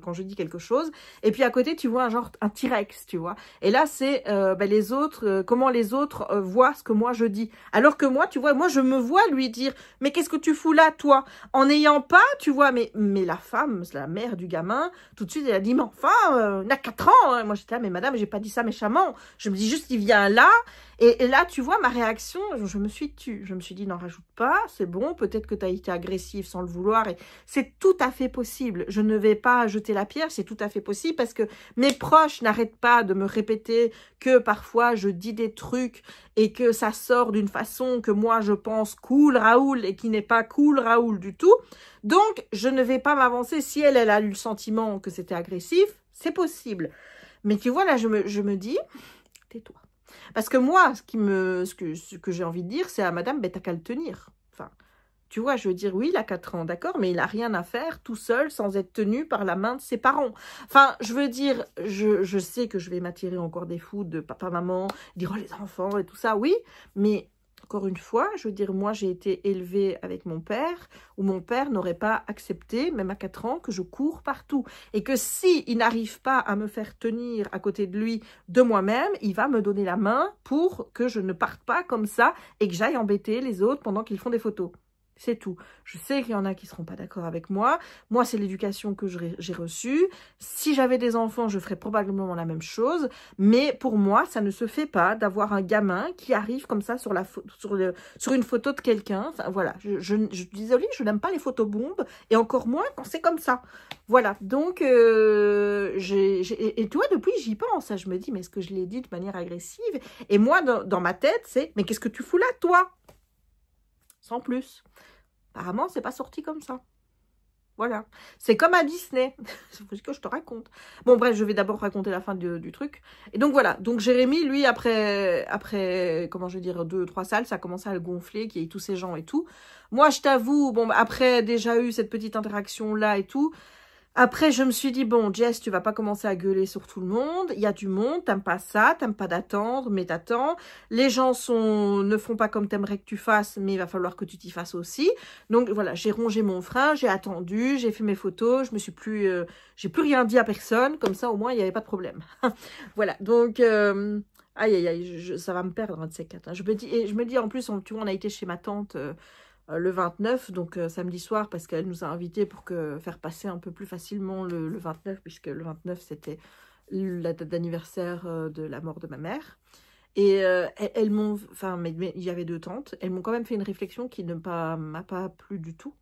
quand je dis quelque chose. Et puis à côté, tu vois un T-Rex, tu vois. Et là, c'est les autres, comment les autres voient ce que moi je dis. Alors que moi, tu vois, moi, je me vois lui dire, mais qu'est-ce que tu fous là, toi? En n'ayant pas, tu vois, mais la femme, la mère du gamin, tout de suite, elle a dit, mais enfin, il a 4 ans. Hein. Moi, j'étais là, mais madame, j'ai pas dit ça méchamment. Je me dis juste, il vient là. Et là, tu vois, ma réaction, je me suis tue. Je me suis dit, n'en rajoute pas, c'est bon. Peut-être que tu as été agressive sans le vouloir. Et c'est tout à fait possible. Je ne vais pas jeter la pierre, c'est tout à fait possible parce que mes proches n'arrêtent pas de me répéter que parfois je dis des trucs et que ça sort d'une façon que moi je pense cool Raoul et qui n'est pas cool Raoul du tout. Donc, je ne vais pas m'avancer. Si elle a eu le sentiment que c'était agressif, c'est possible. Mais tu vois, là, je me dis, tais-toi. Parce que moi, ce que j'ai envie de dire, c'est à madame, t'as qu'à le tenir. Enfin, Tu vois, je veux dire, oui, il a 4 ans, d'accord, mais il n'a rien à faire tout seul sans être tenu par la main de ses parents. Enfin, je veux dire, je sais que je vais m'attirer encore des fous de papa, maman, dire, oh, les enfants et tout ça, oui, mais encore une fois, je veux dire, moi, j'ai été élevée avec mon père, où mon père n'aurait pas accepté, même à 4 ans, que je cours partout. Et que si il n'arrive pas à me faire tenir à côté de lui, de moi-même, il va me donner la main pour que je ne parte pas comme ça et que j'aille embêter les autres pendant qu'ils font des photos. C'est tout. Je sais qu'il y en a qui ne seront pas d'accord avec moi. Moi, c'est l'éducation que j'ai reçue. Si j'avais des enfants, je ferais probablement la même chose. Mais pour moi, ça ne se fait pas d'avoir un gamin qui arrive comme ça sur une photo de quelqu'un. Enfin, voilà. Je suis désolée, je n'aime pas les photos bombes. Et encore moins quand c'est comme ça. Voilà. Donc, et tu vois, depuis, j'y pense. Je me dis, mais est-ce que je l'ai dit de manière agressive? Et moi, dans ma tête, c'est, mais qu'est-ce que tu fous là, toi? Sans plus. Apparemment, c'est pas sorti comme ça. Voilà. C'est comme à Disney. C'est ce que je te raconte. Bon, bref, je vais d'abord raconter la fin du truc. Et donc, voilà. Donc, Jérémy, lui, après comment je vais dire, 2-3 salles, ça a commencé à le gonfler, qu'il y ait tous ces gens et tout. Moi, je t'avoue, bon, après déjà eu cette petite interaction-là et tout, après, je me suis dit, bon, Jess, tu vas pas commencer à gueuler sur tout le monde. Il y a du monde, t'aimes pas ça, t'aimes pas d'attendre, mais t'attends. Les gens ne font pas comme t'aimerais que tu fasses, mais il va falloir que tu t'y fasses aussi. Donc, voilà, j'ai rongé mon frein, j'ai attendu, j'ai fait mes photos, j'ai plus rien dit à personne. Comme ça, au moins, il n'y avait pas de problème. Voilà, donc, aïe, aïe, aïe, ça va me perdre, un de ces quatre. Hein. Je me dis, en plus, tu vois, on a été chez ma tante... le 29, donc samedi soir, parce qu'elle nous a invités pour faire passer un peu plus facilement le 29, puisque le 29, c'était la date d'anniversaire de la mort de ma mère. Et elles m'ont... Enfin, mais il y avait 2 tantes. Elles m'ont quand même fait une réflexion qui ne m'a pas plu du tout.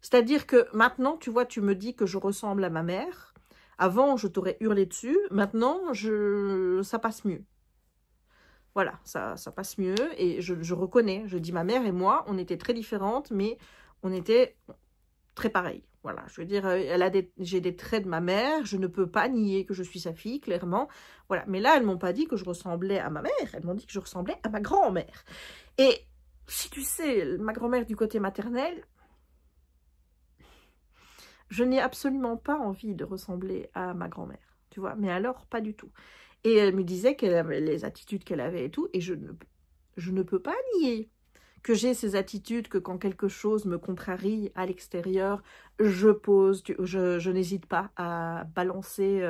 C'est-à-dire que maintenant, tu vois, tu me dis que je ressemble à ma mère. Avant, je t'aurais hurlé dessus. Maintenant, ça passe mieux. Voilà, ça passe mieux et je reconnais, je dis ma mère et moi, on était très différentes, mais on était très pareilles. Voilà, je veux dire, j'ai des traits de ma mère, je ne peux pas nier que je suis sa fille, clairement. Voilà, mais là, elles m'ont pas dit que je ressemblais à ma mère, elles m'ont dit que je ressemblais à ma grand-mère. Et si tu sais, ma grand-mère du côté maternel, je n'ai absolument pas envie de ressembler à ma grand-mère, tu vois, mais alors pas du tout. Et elle me disait qu'elle avait les attitudes qu'elle avait et tout. Et je ne peux pas nier que j'ai ces attitudes, que quand quelque chose me contrarie à l'extérieur, je n'hésite pas à balancer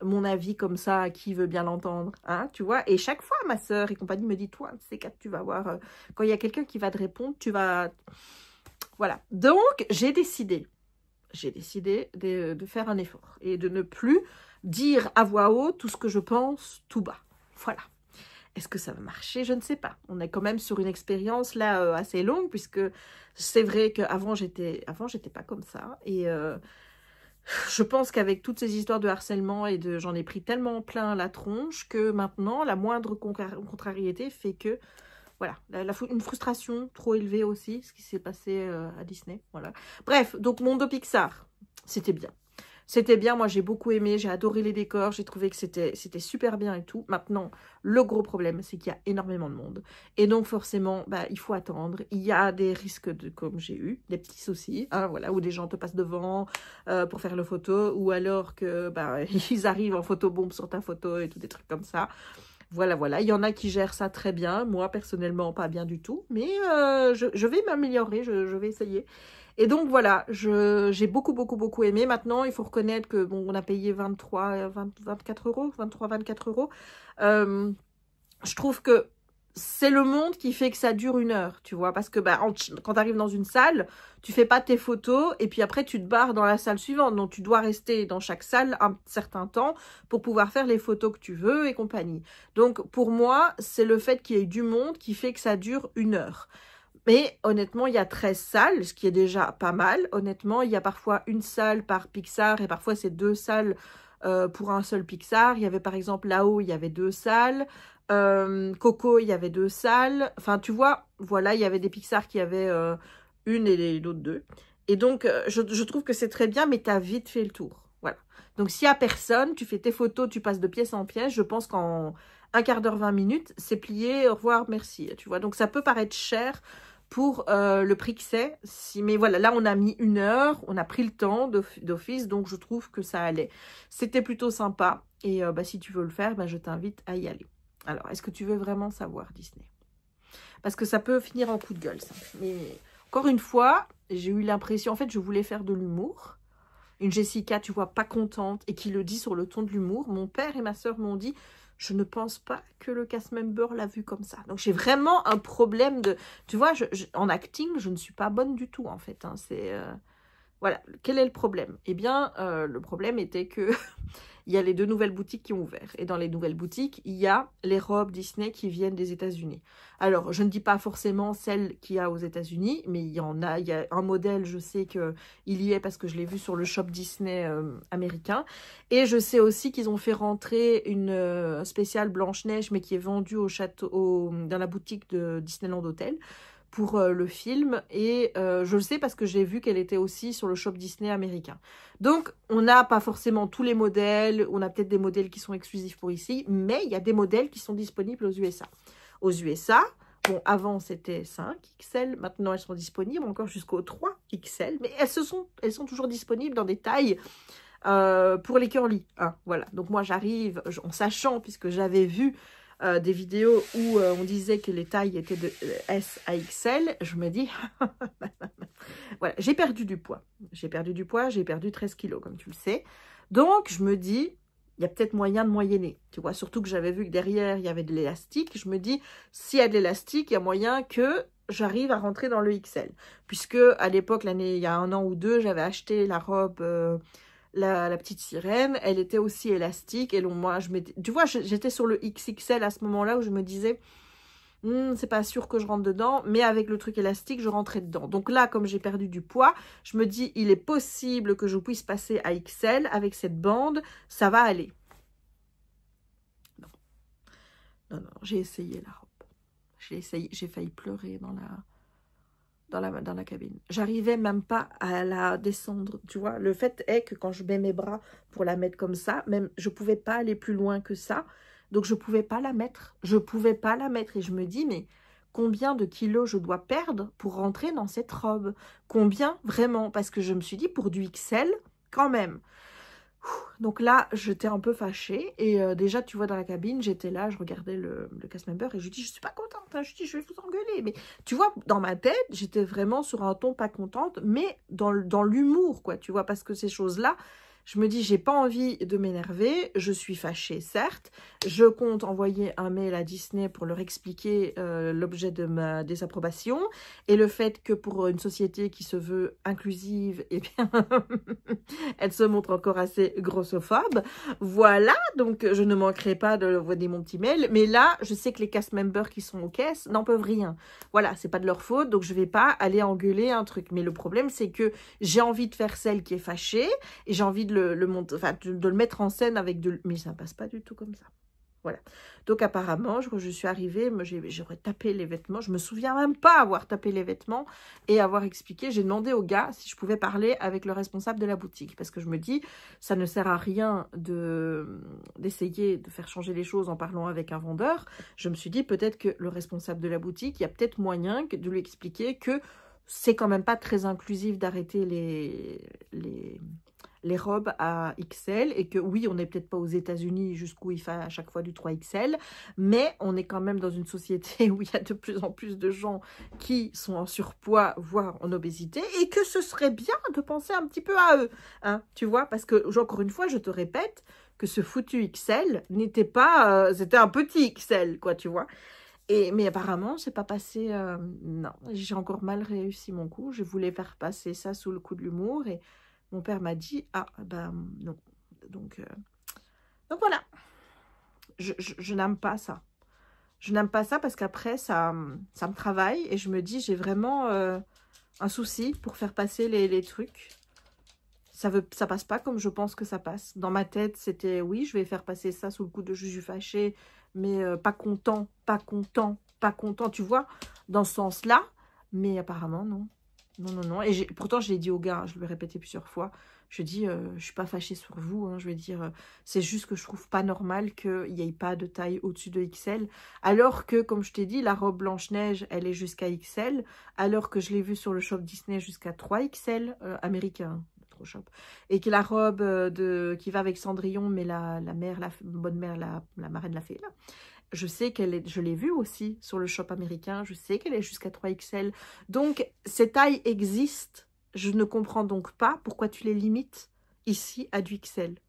mon avis comme ça à qui veut bien l'entendre. Hein, tu vois. Et chaque fois, ma sœur et compagnie me dit, toi, c'est quand tu vas voir, quand il y a quelqu'un qui va te répondre, tu vas... Voilà. Donc, j'ai décidé de faire un effort et de ne plus dire à voix haute tout ce que je pense tout bas. Voilà. Est-ce que ça va marcher? Je ne sais pas. On est quand même sur une expérience là assez longue, puisque c'est vrai qu'avant, j'étais pas comme ça. Et je pense qu'avec toutes ces histoires de harcèlement j'en ai pris tellement plein la tronche que maintenant, la moindre contrariété fait que voilà, une frustration trop élevée aussi, ce qui s'est passé à Disney, voilà. Bref, donc Mondo Pixar, c'était bien. C'était bien, moi j'ai beaucoup aimé, j'ai adoré les décors, j'ai trouvé que c'était super bien et tout. Maintenant, le gros problème, c'est qu'il y a énormément de monde. Et donc forcément, bah, il faut attendre. Il y a des risques, comme j'ai eu, des petits soucis, hein, voilà, où des gens te passent devant pour faire le photo, ou alors que bah, ils arrivent en photobombe sur ta photo et tout, des trucs comme ça. Voilà, voilà. Il y en a qui gèrent ça très bien. Moi, personnellement, pas bien du tout. Mais je vais m'améliorer. Je vais essayer. Et donc, voilà. J'ai beaucoup, beaucoup, beaucoup aimé. Maintenant, il faut reconnaître que, bon, on a payé 24 euros. 24 euros. Je trouve que c'est le monde qui fait que ça dure 1 heure, tu vois. Parce que bah, quand tu arrives dans une salle, tu fais pas tes photos et puis après, tu te barres dans la salle suivante. Donc, tu dois rester dans chaque salle un certain temps pour pouvoir faire les photos que tu veux et compagnie. Donc, pour moi, c'est le fait qu'il y ait du monde qui fait que ça dure 1 heure. Mais honnêtement, il y a 13 salles, ce qui est déjà pas mal. Honnêtement, il y a parfois 1 salle par Pixar et parfois c'est 2 salles pour un seul Pixar. Il y avait par exemple là-haut, il y avait 2 salles. Coco, il y avait 2 salles. Enfin, tu vois, voilà, il y avait des Pixar qui avaient 1 et l'autre 2. Et donc, je trouve que c'est très bien, mais tu as vite fait le tour. Voilà. Donc, s'il n'y a personne, tu fais tes photos, tu passes de pièce en pièce. Je pense qu'en 1/4 d'heure, 20 minutes, c'est plié, au revoir, merci. Tu vois, donc ça peut paraître cher pour le prix que c'est. Mais voilà, là, on a mis 1 heure, on a pris le temps d'office, donc je trouve que ça allait. C'était plutôt sympa. Et si tu veux le faire, je t'invite à y aller. Alors, est-ce que tu veux vraiment savoir Disney? Parce que ça peut finir en coup de gueule, ça. Mais encore une fois, j'ai eu l'impression, en fait, je voulais faire de l'humour. Une Jessica, tu vois, pas contente et qui le dit sur le ton de l'humour. Mon père et ma soeur m'ont dit, je ne pense pas que le cast member l'a vu comme ça. Donc, j'ai vraiment un problème de... Tu vois, en acting, je ne suis pas bonne du tout, en fait. Hein. Voilà. Quel est le problème? Eh bien, le problème était que... Il y a les 2 nouvelles boutiques qui ont ouvert. Et dans les nouvelles boutiques, il y a les robes Disney qui viennent des États-Unis. Alors, je ne dis pas forcément celle qu'il y a aux États-Unis, mais il y en a. Il y a un modèle, je sais qu'il y est parce que je l'ai vu sur le shop Disney américain. Et je sais aussi qu'ils ont fait rentrer une spéciale Blanche-Neige, mais qui est vendue dans la boutique de Disneyland Hotel pour le film. Et je le sais parce que j'ai vu qu'elle était aussi sur le shop Disney américain. Donc, on n'a pas forcément tous les modèles. On a peut-être des modèles qui sont exclusifs pour ici. Mais il y a des modèles qui sont disponibles aux USA. Aux USA, bon, avant c'était 5XL. Maintenant, elles sont disponibles encore jusqu'au 3XL. Mais elles sont toujours disponibles dans des tailles pour les curly. Hein, voilà. Donc, moi, j'arrive en sachant, puisque j'avais vu des vidéos où on disait que les tailles étaient de S à XL, je me dis, voilà, j'ai perdu du poids. J'ai perdu du poids, j'ai perdu 13 kilos, comme tu le sais. Donc, je me dis, il y a peut-être moyen de moyenner. Tu vois, surtout que j'avais vu que derrière, il y avait de l'élastique. Je me dis, s'il y a de l'élastique, il y a moyen que j'arrive à rentrer dans le XL. Puisque, à l'époque, il y a 1 an ou 2, j'avais acheté la robe... La petite sirène, elle était aussi élastique. Et donc, moi, tu vois, j'étais sur le XXL à ce moment-là où je me disais, c'est pas sûr que je rentre dedans, mais avec le truc élastique, je rentrais dedans. Donc là, comme j'ai perdu du poids, je me dis, il est possible que je puisse passer à XL avec cette bande, ça va aller. Non, j'ai essayé la robe. J'ai failli pleurer dans la cabine. J'arrivais même pas à la descendre, tu vois. Le fait est que quand je mets mes bras pour la mettre comme ça, même je pouvais pas aller plus loin que ça. Donc, je pouvais pas la mettre. Je pouvais pas la mettre. Et je me dis, mais combien de kilos je dois perdre pour rentrer dans cette robe? Combien, vraiment? Parce que je me suis dit, pour du XL, quand même. Donc là, j'étais un peu fâchée. Et déjà, tu vois, dans la cabine, j'étais là, je regardais le cast member et je dis, je suis pas contente. Hein. Je dis, je vais vous engueuler. Mais tu vois, dans ma tête, j'étais vraiment sur un ton pas contente, mais dans l'humour, quoi, tu vois, parce que ces choses-là, je me dis, j'ai pas envie de m'énerver, je suis fâchée, certes. Je compte envoyer un mail à Disney pour leur expliquer l'objet de ma désapprobation et le fait que pour une société qui se veut inclusive, eh bien, elle se montre encore assez grossophobe. Voilà, donc je ne manquerai pas de leur envoyer mon petit mail. Mais là, je sais que les cast members qui sont aux caisses n'en peuvent rien. Voilà, c'est pas de leur faute, donc je vais pas aller engueuler un truc. Mais le problème, c'est que j'ai envie de faire celle qui est fâchée et j'ai envie de le mettre en scène avec mais ça passe pas du tout comme ça. Voilà. Donc apparemment, je suis arrivée, j'aurais tapé les vêtements. Je me souviens même pas avoir tapé les vêtements et avoir expliqué. J'ai demandé au gars si je pouvais parler avec le responsable de la boutique. Parce que je me dis, ça ne sert à rien d'essayer de faire changer les choses en parlant avec un vendeur. Je me suis dit, peut-être que le responsable de la boutique, il y a peut-être moyen de lui expliquer que c'est quand même pas très inclusif d'arrêter les robes à XL et que oui, on n'est peut-être pas aux États-Unis jusqu'où il fait à chaque fois du 3XL, mais on est quand même dans une société où il y a de plus en plus de gens qui sont en surpoids, voire en obésité, et que ce serait bien de penser un petit peu à eux, hein, tu vois, parce que, encore une fois, je te répète que ce foutu XL n'était pas... c'était un petit XL, quoi, tu vois. Mais apparemment, c'est pas passé... non, j'ai encore mal réussi mon coup. Je voulais faire passer ça sous le coup de l'humour et mon père m'a dit, ah, ben non. Donc voilà. Je n'aime pas ça. Je n'aime pas ça parce qu'après, ça me travaille et je me dis, j'ai vraiment un souci pour faire passer les trucs. Ça passe pas comme je pense que ça passe. Dans ma tête, c'était, oui, je vais faire passer ça sous le coup de je suis fâché, mais pas content, tu vois, dans ce sens-là. Mais apparemment, non. Non, non, non. Et pourtant, je l'ai dit au gars, je lui ai répété plusieurs fois. Je dis, je suis pas fâchée sur vous. Hein, je vais dire, c'est juste que je trouve pas normal qu'il n'y ait pas de taille au-dessus de XL. Alors que, comme je t'ai dit, la robe Blanche-Neige, elle est jusqu'à XL. Alors que je l'ai vue sur le shop Disney jusqu'à 3XL américain. Trop shop. Et que la robe qui va avec Cendrillon, mais la mère, la bonne mère, la marraine l'a fait là. Je sais qu'elle est, je l'ai vue aussi sur le shop américain, je sais qu'elle est jusqu'à 3XL. Donc, ces tailles existent. Je ne comprends donc pas pourquoi tu les limites ici à du XL.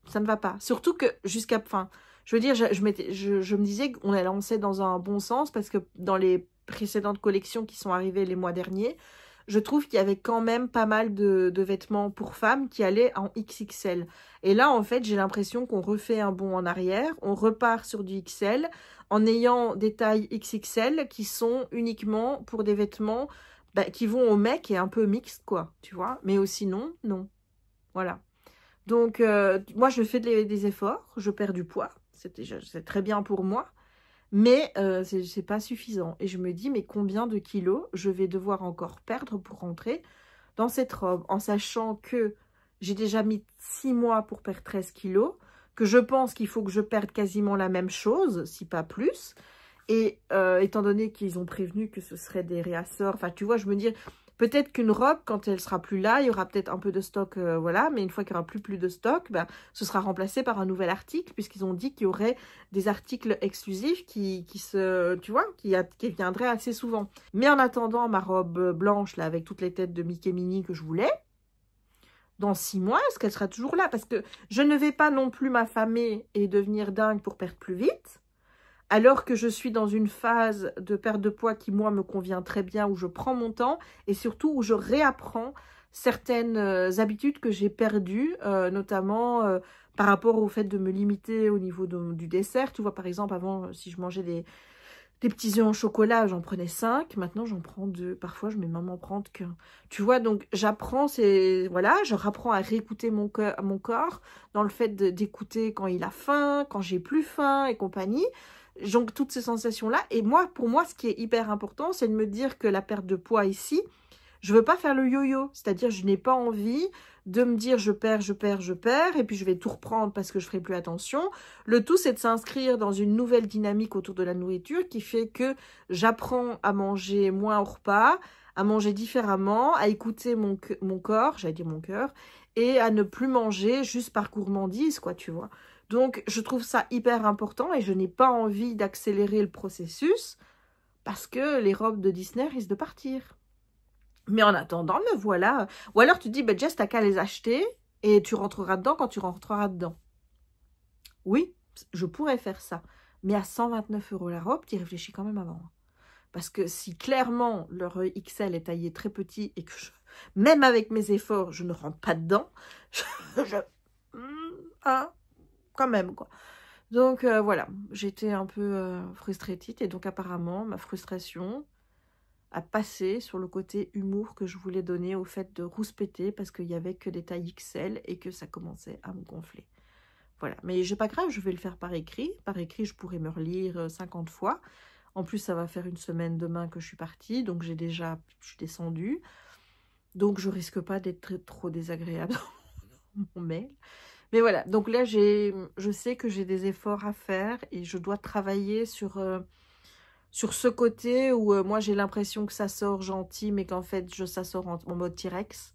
Ça ne va pas. Surtout que jusqu'à... Enfin, je veux dire, je me disais qu'on allait lancer dans un bon sens parce que dans les précédentes collections qui sont arrivées les mois derniers, je trouve qu'il y avait quand même pas mal de vêtements pour femmes qui allaient en XXL. Et là, en fait, j'ai l'impression qu'on refait un bond en arrière. On repart sur du XL en ayant des tailles XXL qui sont uniquement pour des vêtements qui vont au mec et un peu mixte, quoi, tu vois. Mais aussi non, non. Voilà. Donc, moi, je fais des efforts. Je perds du poids. C'est très bien pour moi. Mais c'est pas suffisant. Et je me dis, mais combien de kilos je vais devoir encore perdre pour rentrer dans cette robe, en sachant que j'ai déjà mis 6 mois pour perdre 13 kilos, que je pense qu'il faut que je perde quasiment la même chose, si pas plus. Et étant donné qu'ils ont prévenu que ce serait des réassorts, enfin tu vois, je me dis, peut-être qu'une robe, quand elle sera plus là, il y aura peut-être un peu de stock, voilà, mais une fois qu'il n'y aura plus de stock, ce sera remplacé par un nouvel article, puisqu'ils ont dit qu'il y aurait des articles exclusifs qui viendraient assez souvent. Mais en attendant, ma robe blanche, là, avec toutes les têtes de Mickey Minnie que je voulais, dans 6 mois, est-ce qu'elle sera toujours là? Parce que je ne vais pas non plus m'affamer et devenir dingue pour perdre plus vite. Alors que je suis dans une phase de perte de poids qui, moi, me convient très bien, où je prends mon temps et surtout où je réapprends certaines habitudes que j'ai perdues, notamment par rapport au fait de me limiter au niveau du dessert. Tu vois, par exemple, avant, si je mangeais des petits œufs en chocolat, j'en prenais 5. Maintenant, j'en prends 2. Parfois, je mets même en prendre qu'un. Tu vois, donc j'apprends, voilà, je rapprends à réécouter mon corps dans le fait d'écouter quand il a faim, quand j'ai plus faim et compagnie. Donc, toutes ces sensations-là. Et moi, pour moi, ce qui est hyper important, c'est de me dire que la perte de poids ici, je ne veux pas faire le yo-yo. C'est-à-dire, je n'ai pas envie de me dire je perds, et puis je vais tout reprendre parce que je ne ferai plus attention. Le tout, c'est de s'inscrire dans une nouvelle dynamique autour de la nourriture qui fait que j'apprends à manger moins au repas, à manger différemment, à écouter mon corps, j'allais dire mon cœur, et à ne plus manger juste par gourmandise, quoi, tu vois. Donc, je trouve ça hyper important et je n'ai pas envie d'accélérer le processus parce que les robes de Disney risquent de partir. Mais en attendant, me voilà. Ou alors tu te dis, Jess, t'as qu'à les acheter et tu rentreras dedans quand tu rentreras dedans. Oui, je pourrais faire ça. Mais à 129 € la robe, tu y réfléchis quand même avant. Parce que si clairement leur XL est taillé très petit et que même avec mes efforts, je ne rentre pas dedans, quand même, quoi. Donc, voilà, j'étais un peu frustrée et donc apparemment, ma frustration a passé sur le côté humour que je voulais donner au fait de rouspéter parce qu'il n'y avait que des tailles XL et que ça commençait à me gonfler. Voilà, mais j'ai pas grave, je vais le faire par écrit. Par écrit, je pourrais me relire 50 fois. En plus, ça va faire une semaine demain que je suis partie, donc je suis descendue. Donc, je risque pas d'être trop désagréable dans mon mail. Mais voilà, donc là, je sais que j'ai des efforts à faire et je dois travailler sur ce côté où moi, j'ai l'impression que ça sort gentil, mais qu'en fait, ça sort en mode T-Rex.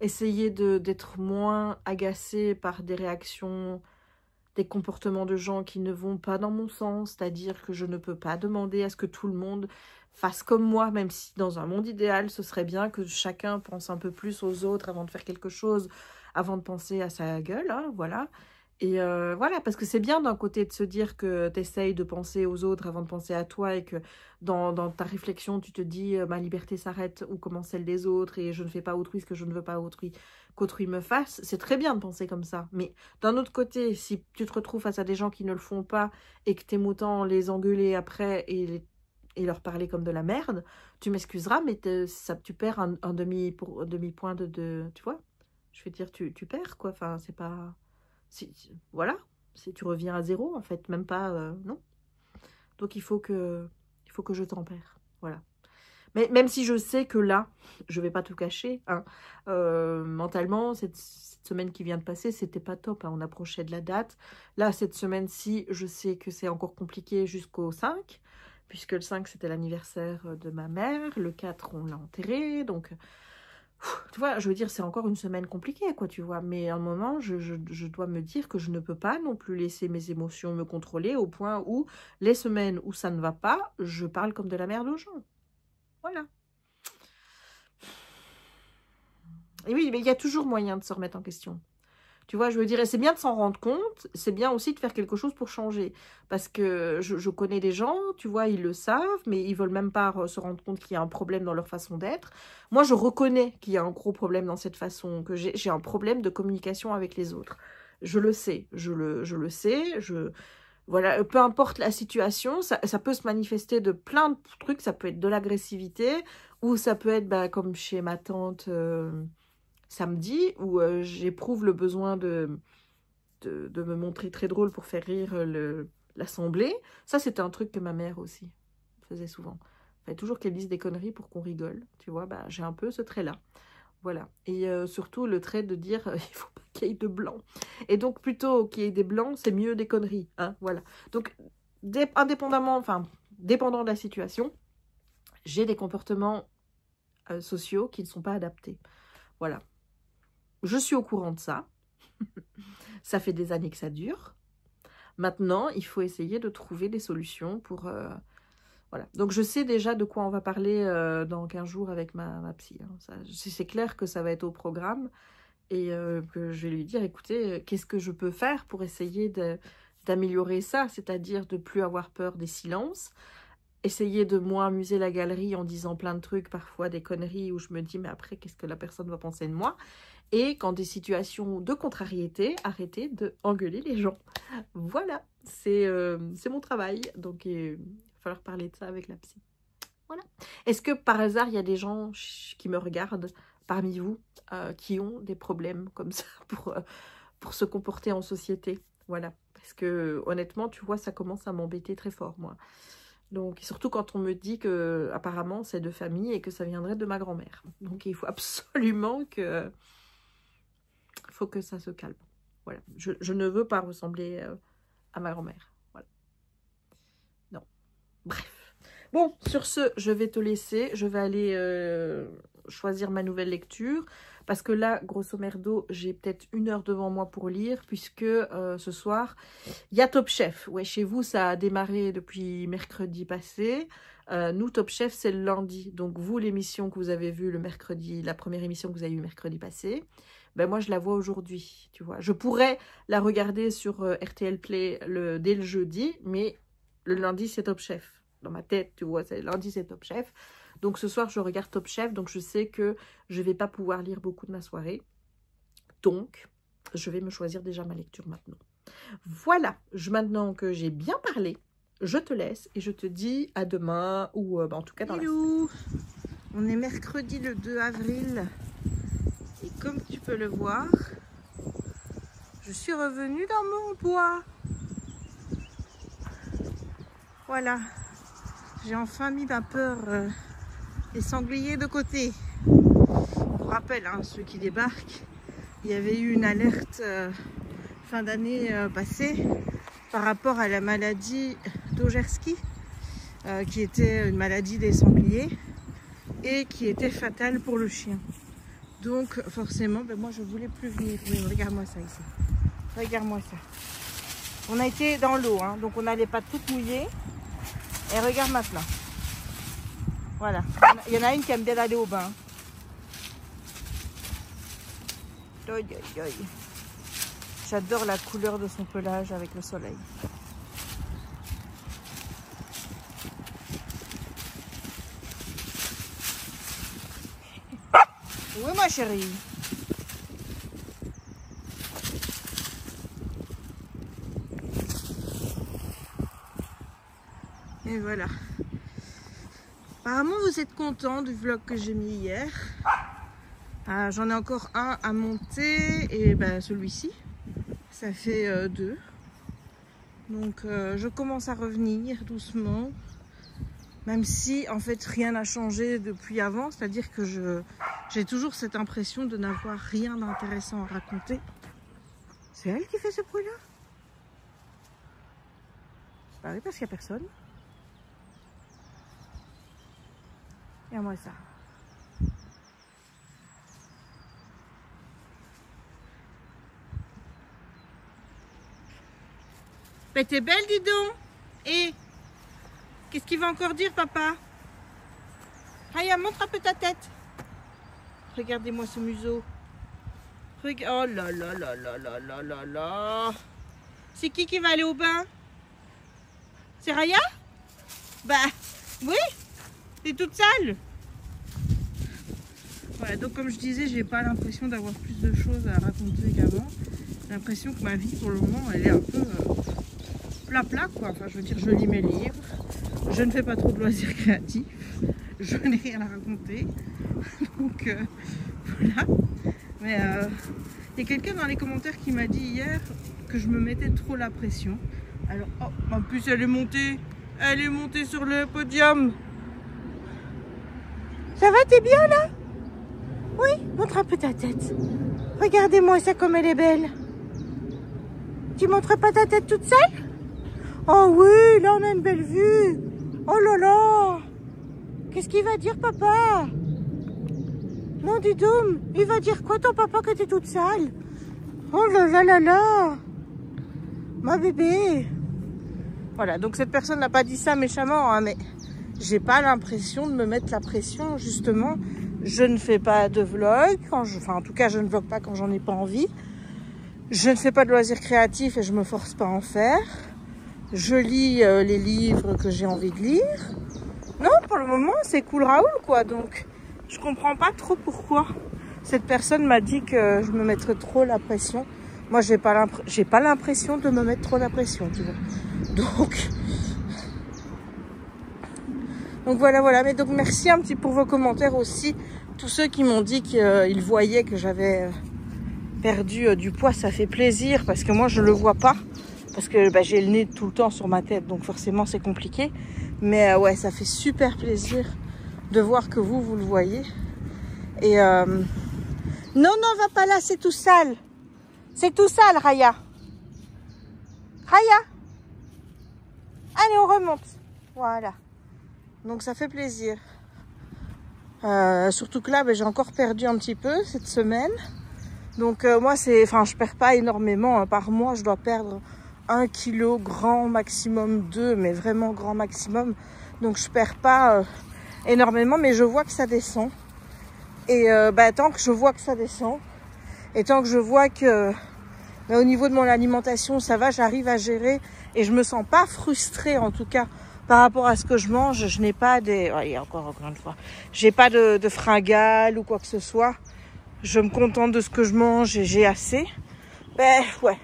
Essayer d'être moins agacée par des réactions, des comportements de gens qui ne vont pas dans mon sens. C'est-à-dire que je ne peux pas demander à ce que tout le monde fasse comme moi, même si dans un monde idéal, ce serait bien que chacun pense un peu plus aux autres avant de faire quelque chose, avant de penser à sa gueule, hein, voilà. Et voilà, parce que c'est bien d'un côté de se dire que tu essayes de penser aux autres avant de penser à toi et que dans ta réflexion, tu te dis ma liberté s'arrête où commence celle des autres et je ne fais pas autrui ce que je ne veux pas qu'autrui me fasse. C'est très bien de penser comme ça. Mais d'un autre côté, si tu te retrouves face à des gens qui ne le font pas et que t'aimes autant les engueuler après et leur parler comme de la merde, tu m'excuseras, mais tu perds un demi-point tu vois. Je veux dire, tu perds, quoi. Enfin, c'est pas... voilà, tu reviens à zéro, en fait. Même pas, non. Donc, il faut que je tempère. Voilà. Mais même si je sais que là, je vais pas tout cacher, hein, mentalement, cette semaine qui vient de passer, c'était pas top, hein, on approchait de la date. Là, cette semaine-ci, je sais que c'est encore compliqué jusqu'au 5, puisque le 5, c'était l'anniversaire de ma mère, le 4, on l'a enterré, donc... Tu vois, je veux dire, c'est encore une semaine compliquée, quoi, tu vois. Mais à un moment, je dois me dire que je ne peux pas non plus laisser mes émotions me contrôler au point où, les semaines où ça ne va pas, je parle comme de la merde aux gens. Voilà. Et oui, mais il y a toujours moyen de se remettre en question. Tu vois, je veux dire, c'est bien de s'en rendre compte, c'est bien aussi de faire quelque chose pour changer. Parce que je connais des gens, tu vois, ils le savent, mais ils veulent même pas se rendre compte qu'il y a un problème dans leur façon d'être. Moi, je reconnais qu'il y a un gros problème dans cette façon, que j'ai un problème de communication avec les autres. Je le sais, je le sais, voilà, peu importe la situation, ça peut se manifester de plein de trucs, ça peut être de l'agressivité, ou ça peut être, bah, comme chez ma tante... samedi, où j'éprouve le besoin de me montrer très drôle pour faire rire l'assemblée. Ça, c'était un truc que ma mère aussi faisait souvent. Il fallait toujours qu'elle dise des conneries pour qu'on rigole. Tu vois, bah, j'ai un peu ce trait-là. Voilà. Et surtout, le trait de dire il faut pas qu'il y ait de blancs. Et donc, plutôt qu'il y ait des blancs, c'est mieux des conneries. Hein, voilà. Donc, indépendamment, enfin, dépendant de la situation, j'ai des comportements sociaux qui ne sont pas adaptés. Voilà. Je suis au courant de ça. Ça fait des années que ça dure. Maintenant, il faut essayer de trouver des solutions pour... voilà. Donc, je sais déjà de quoi on va parler dans 15 jours avec ma psy. Hein. C'est clair que ça va être au programme et que je vais lui dire, écoutez, qu'est-ce que je peux faire pour essayer d'améliorer ça? C'est-à-dire de plus avoir peur des silences, essayer de moins amuser la galerie en disant plein de trucs, parfois des conneries où je me dis, mais après, qu'est-ce que la personne va penser de moi? Et quand des situations de contrariété, arrêter d'engueuler les gens. Voilà, c'est mon travail. Donc, il va falloir parler de ça avec la psy. Voilà. Est-ce que par hasard, il y a des gens qui me regardent parmi vous qui ont des problèmes comme ça pour se comporter en société? Voilà. Parce que honnêtement, tu vois, ça commence à m'embêter très fort, moi. Donc, surtout quand on me dit que apparemment c'est de famille et que ça viendrait de ma grand-mère. Donc, il faut absolument que... faut que ça se calme. Voilà. Je ne veux pas ressembler à ma grand-mère. Voilà. Non. Bref. Bon, sur ce, je vais te laisser. Je vais aller choisir ma nouvelle lecture. Parce que là, grosso merdo, j'ai peut-être 1 heure devant moi pour lire. Puisque ce soir, il y a Top Chef. Ouais, chez vous, ça a démarré depuis mercredi passé. Nous, Top Chef, c'est le lundi. Donc, vous, l'émission que vous avez vue le mercredi, la première émission que vous avez eue mercredi passé, ben moi, je la vois aujourd'hui, tu vois. Je pourrais la regarder sur RTL Play dès le jeudi, mais le lundi, c'est Top Chef. Dans ma tête, tu vois, lundi, c'est Top Chef. Donc, ce soir, je regarde Top Chef, donc je sais que je ne vais pas pouvoir lire beaucoup de ma soirée. Donc, je vais me choisir déjà ma lecture maintenant. Voilà, maintenant que j'ai bien parlé, je te laisse et je te dis à demain ou en tout cas dans la semaine. On est mercredi le 2 avril et comme tu peux le voir, je suis revenue dans mon bois. Voilà, j'ai enfin mis ma peur des sangliers de côté. Pour rappel, hein, ceux qui débarquent, il y avait eu une alerte fin d'année passée par rapport à la maladie d'Ojerski, qui était une maladie des sangliers et qui était fatale pour le chien. Donc forcément, ben moi je voulais plus venir. Oui, regarde-moi ça ici. Regarde-moi ça. On a été dans l'eau, hein, donc on n'a les pattes toutes mouillées. Et regarde maintenant. Voilà. Il y en a une qui aime bien aller au bain. J'adore la couleur de son pelage avec le soleil. Oui, ma chérie. Et voilà. Apparemment, vous êtes contents du vlog que j'ai mis hier. J'en ai encore un à monter et ben, celui-ci, ça fait 2. Donc, je commence à revenir doucement. Même si en fait rien n'a changé depuis avant, c'est-à-dire que j'ai toujours cette impression de n'avoir rien d'intéressant à raconter. C'est elle qui fait ce bruit-là? Bah oui, parce qu'il n'y a personne. Et à moi ça. Mais t'es belle, dis donc. Et qu'est-ce qu'il va encore dire, papa? Raya, montre un peu ta tête. Regardez-moi ce museau. Oh là là là là là là là là. C'est qui va aller au bain? C'est Raya? Bah oui, t'es toute sale. Voilà, donc comme je disais, j'ai pas l'impression d'avoir plus de choses à raconter qu'avant. J'ai l'impression que ma vie pour le moment, elle est un peu plat quoi. Enfin, je veux dire, je lis mes livres, je ne fais pas trop de loisirs créatifs, je n'ai rien à raconter. Donc voilà. Mais il y a quelqu'un dans les commentaires qui m'a dit hier que je me mettais trop la pression. Alors, oh, en plus elle est montée sur le podium. Ça va, t'es bien là? Oui, montre un peu ta tête. Regardez-moi ça comme elle est belle. Tu montres pas ta tête toute seule? Oh oui, là on a une belle vue. Oh là là. Qu'est-ce qu'il va dire papa? Non, dis donc, il va dire quoi ton papa que t'es toute sale? Oh là là là là. Ma bébé. Voilà, donc cette personne n'a pas dit ça méchamment, hein, mais j'ai pas l'impression de me mettre la pression, justement. Je ne fais pas de vlog, enfin en tout cas je ne vlog pas quand j'en ai pas envie. Je ne fais pas de loisirs créatifs et je me force pas à en faire. Je lis les livres que j'ai envie de lire. Non, pour le moment c'est cool Raoul quoi, donc je comprends pas trop pourquoi cette personne m'a dit que je me mettrais trop la pression. Moi j'ai pas l'impression de me mettre trop la pression, tu vois. Donc voilà, mais donc merci un petit pour vos commentaires aussi. Tous ceux qui m'ont dit qu'ils voyaient que j'avais perdu du poids, ça fait plaisir parce que moi je le vois pas. Parce que bah, j'ai le nez tout le temps sur ma tête, donc forcément c'est compliqué. Mais ouais, ça fait super plaisir de voir que vous le voyez. Et non, va pas là, c'est tout sale. C'est tout sale, Raya. Raya. Allez, on remonte. Voilà. Donc ça fait plaisir. Surtout que là, j'ai encore perdu un petit peu cette semaine. Donc moi, je perds pas énormément. Par mois, je dois perdre 1 kilo, grand maximum 2, mais vraiment grand maximum. Donc je perds pas énormément, mais je vois que ça descend. Et tant que je vois que ça descend, et tant que je vois que au niveau de mon alimentation, ça va, j'arrive à gérer et je me sens pas frustrée en tout cas par rapport à ce que je mange. Je n'ai pas des... Oh, encore une fois, j'ai pas de fringales ou quoi que ce soit. Je me contente de ce que je mange et j'ai assez. Ouais.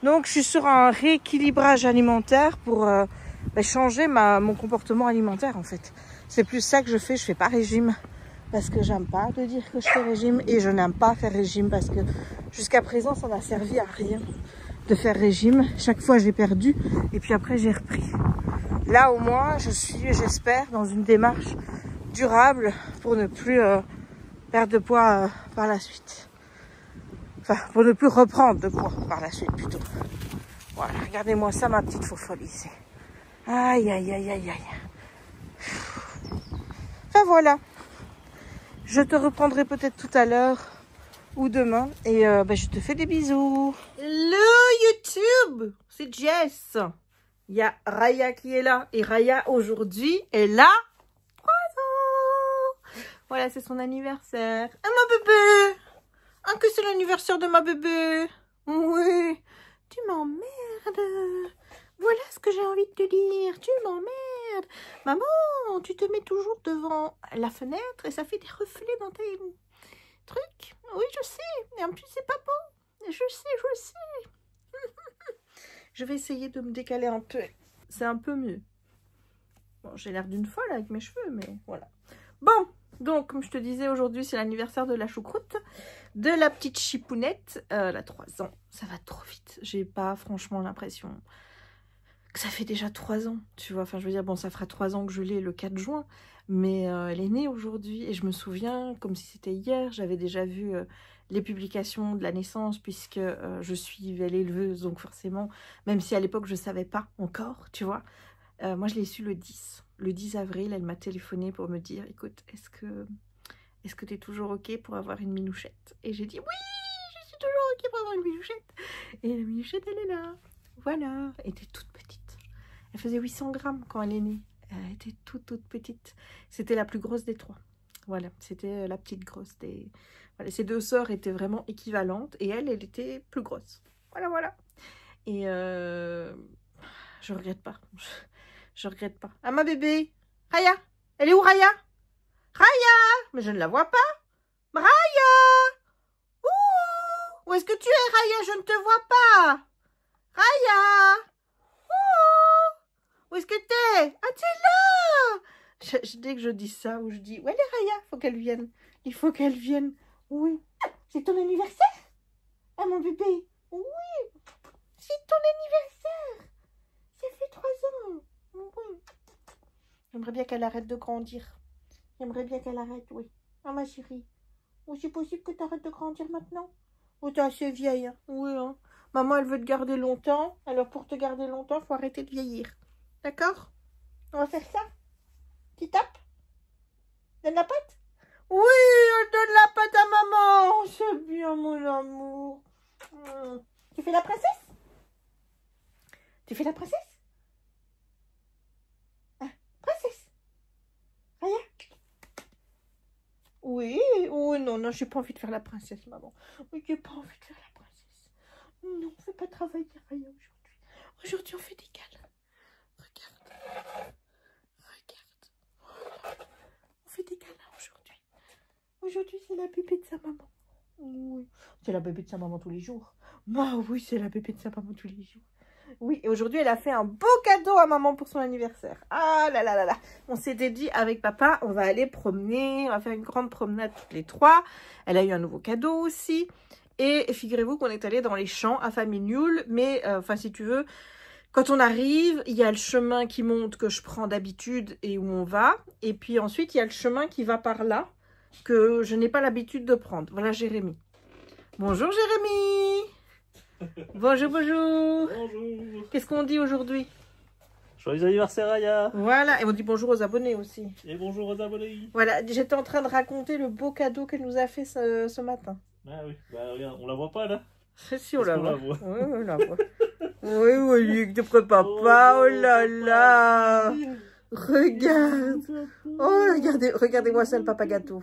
Donc je suis sur un rééquilibrage alimentaire pour changer mon comportement alimentaire en fait. C'est plus ça que je fais pas régime. Parce que j'aime pas de dire que je fais régime et je n'aime pas faire régime parce que jusqu'à présent ça n'a servi à rien de faire régime. Chaque fois j'ai perdu et puis après j'ai repris. Là au moins je suis, j'espère, dans une démarche durable pour ne plus perdre de poids par la suite. Enfin, pour ne plus reprendre de poids par la suite plutôt. Voilà, regardez-moi ça ma petite fofolie ici. Aïe aïe aïe aïe aïe. Enfin voilà. Je te reprendrai peut-être tout à l'heure ou demain. Et je te fais des bisous. Hello YouTube, c'est Jess. Il y a Raya qui est là. Et Raya aujourd'hui est là 3 ans. Voilà, c'est son anniversaire. Ah ma bébé. Ah que c'est l'anniversaire de ma bébé. Oui. Tu m'emmerdes. Voilà ce que j'ai envie de te dire. Tu m'emmerdes. Maman, tu te mets toujours devant la fenêtre et ça fait des reflets dans tes trucs. Oui, je sais. Et en plus, c'est pas beau. Je sais. Je vais essayer de me décaler un peu. C'est un peu mieux. Bon, j'ai l'air d'une folle avec mes cheveux, mais voilà. Bon, donc, comme je te disais, aujourd'hui, c'est l'anniversaire de la choucroute, de la petite chipounette. Elle a 3 ans. Ça va trop vite. J'ai pas franchement l'impression que ça fait déjà 3 ans, tu vois. Enfin, je veux dire, bon, ça fera 3 ans que je l'ai le 4 juin, mais elle est née aujourd'hui. Et je me souviens, comme si c'était hier, j'avais déjà vu les publications de la naissance, puisque je suis l'éleveuse, donc forcément, même si à l'époque, je ne savais pas encore, tu vois. Moi, je l'ai su le 10. Le 10 avril, elle m'a téléphoné pour me dire, écoute, est-ce que tu es toujours OK pour avoir une minouchette? Et j'ai dit, oui, je suis toujours OK pour avoir une minouchette. Et la minouchette, elle est là. Voilà, elle était toute petite. Elle faisait 800 grammes quand elle est née. Elle était toute petite. C'était la plus grosse des 3. Voilà, c'était la petite grosse des... Voilà, ces 2 sœurs étaient vraiment équivalentes. Et elle était plus grosse. Voilà. Et je regrette pas. Je regrette pas. Ah, ma bébé, Raya, elle est où, Raya? Raya, mais je ne la vois pas. Raya, où est-ce que tu es, Raya? Je ne te vois pas. Raya, où est-ce que t'es? Ah, t'es là. Dès que je dis ça, ou je dis, où elle est, Raya? Faut qu'elle vienne. Il faut qu'elle vienne. Oui. C'est ton anniversaire? Ah, mon bébé. Oui. C'est ton anniversaire. Ça fait 3 ans. Oui. J'aimerais bien qu'elle arrête de grandir. J'aimerais bien qu'elle arrête, oui. Ah, ma chérie. Oh, c'est possible que tu arrêtes de grandir maintenant? Oh, t'es assez vieille. Hein. Oui, hein. Maman, elle veut te garder longtemps. Alors, pour te garder longtemps, il faut arrêter de vieillir. D'accord? On va faire ça? Tu tapes? Donne la patte? Oui, elle donne la patte à maman. C'est bien, mon amour. Tu fais la princesse? Tu fais la princesse? Princesse. Raya. Oui, oh non, j'ai pas envie de faire la princesse, maman. Oui, j'ai pas envie de faire la princesse. Non, on fait pas travailler Raya aujourd'hui. Aujourd'hui, on fait des câlins. Regarde. On fait des câlins aujourd'hui. Aujourd'hui, c'est la bébé de sa maman. Oui, c'est la bébé de sa maman tous les jours. Bah oui, c'est la bébé de sa maman tous les jours. Oui, et aujourd'hui, elle a fait un beau cadeau à maman pour son anniversaire. Ah là là là là. On s'était dit avec papa, on va aller promener, on va faire une grande promenade toutes les 3. Elle a eu un nouveau cadeau aussi. Et figurez-vous qu'on est allé dans les champs à Famille-Newell. Mais, enfin, si tu veux, quand on arrive, il y a le chemin qui monte que je prends d'habitude et où on va. Et puis ensuite, il y a le chemin qui va par là que je n'ai pas l'habitude de prendre. Voilà Jérémy. Bonjour Jérémy. Bonjour. Bonjour. Qu'est-ce qu'on dit aujourd'hui? Joyeux anniversaire, Raya. Voilà, et on dit bonjour aux abonnés aussi. Et bonjour aux abonnés. Voilà, j'étais en train de raconter le beau cadeau qu'elle nous a fait ce matin. Ah oui, bah regarde, on la voit pas là. Si, on la voit. Oui, on la voit. Oui, ne te prépare pas, oh là là. Regarde. Oh, regardez-moi ça, le papa gâteau.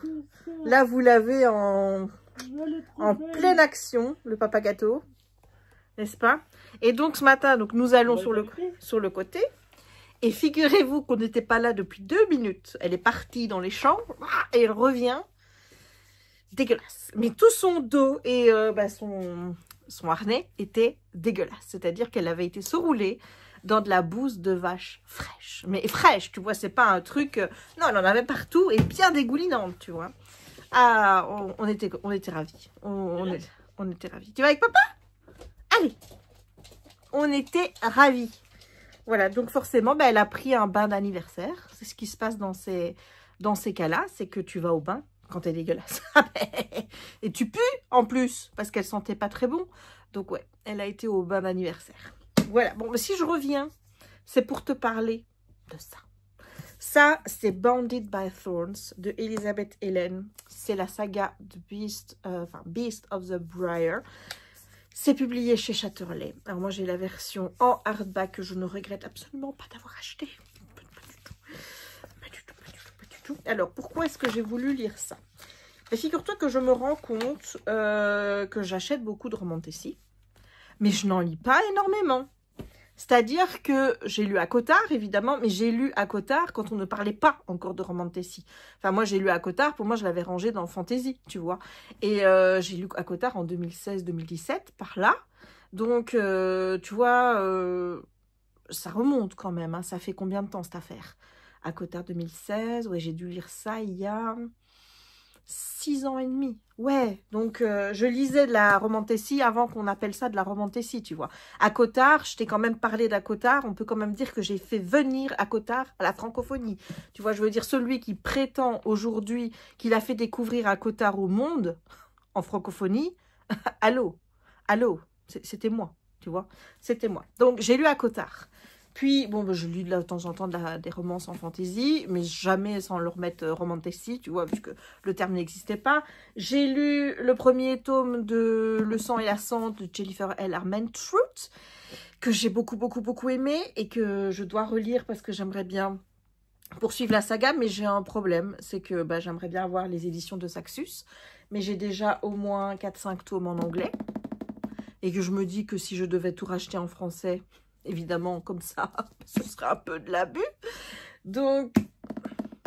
Là, vous l'avez en pleine action, le papa gâteau. N'est-ce pas? Et donc, ce matin, nous allons sur le côté. Et figurez-vous qu'on n'était pas là depuis 2 minutes. Elle est partie dans les champs et elle revient. Dégueulasse. Mais tout son dos et son harnais était dégueulasse. C'est-à-dire qu'elle avait été se rouler dans de la bouse de vache fraîche. Mais fraîche, tu vois, c'est pas un truc... Non, elle en avait partout et bien dégoulinante, tu vois. Ah, on était ravis. On était ravis. Tu vas avec papa? Allez. On était ravis. Voilà, donc forcément, elle a pris un bain d'anniversaire. C'est ce qui se passe dans ces cas-là, c'est que tu vas au bain quand t'es dégueulasse. Et tu pues en plus, parce qu'elle sentait pas très bon. Donc ouais, elle a été au bain d'anniversaire. Voilà, bon, mais si je reviens, c'est pour te parler de ça. Ça, c'est Bounded by Thorns de Elizabeth Helen. C'est la saga de Beast of the Briar. C'est publié chez Chatterley. Alors moi, j'ai la version en hardback que je ne regrette absolument pas d'avoir acheté. Pas du tout. Alors, pourquoi est-ce que j'ai voulu lire ça? Figure-toi que je me rends compte que j'achète beaucoup de romantécies, mais je n'en lis pas énormément. C'est-à-dire que j'ai lu à Cotard, évidemment, mais j'ai lu à Cotard quand on ne parlait pas encore de romantécie. Enfin, moi, j'ai lu à Cotard, pour moi, je l'avais rangé dans Fantasy, tu vois. Et j'ai lu à Cotard en 2016-2017, par là. Donc, tu vois, ça remonte quand même. Hein. Ça fait combien de temps, cette affaire? À Cotard 2016, ouais, j'ai dû lire ça il y a 6 ans et demi. Ouais, donc je lisais de la romantessie avant qu'on appelle ça de la romantessie, tu vois. À Cotard, je t'ai quand même parlé d'Akotard, on peut quand même dire que j'ai fait venir Akotard à la francophonie. Tu vois, je veux dire, celui qui prétend aujourd'hui qu'il a fait découvrir Akotard au monde, en francophonie, allô, c'était moi, tu vois, c'était moi. Donc, j'ai lu Akotard. Puis, bon, ben, je lis de temps en temps des romances en fantasy, mais jamais sans leur mettre romantessie, tu vois, puisque le terme n'existait pas. J'ai lu le premier tome de Le sang et la cendre de Jennifer L. Armentrout, que j'ai beaucoup aimé et que je dois relire parce que j'aimerais bien poursuivre la saga, mais j'ai un problème, c'est que bah, j'aimerais bien avoir les éditions de Saxus, mais j'ai déjà au moins 4-5 tomes en anglais, et que je me dis que si je devais tout racheter en français, évidemment, comme ça, ce serait un peu de l'abus. Donc,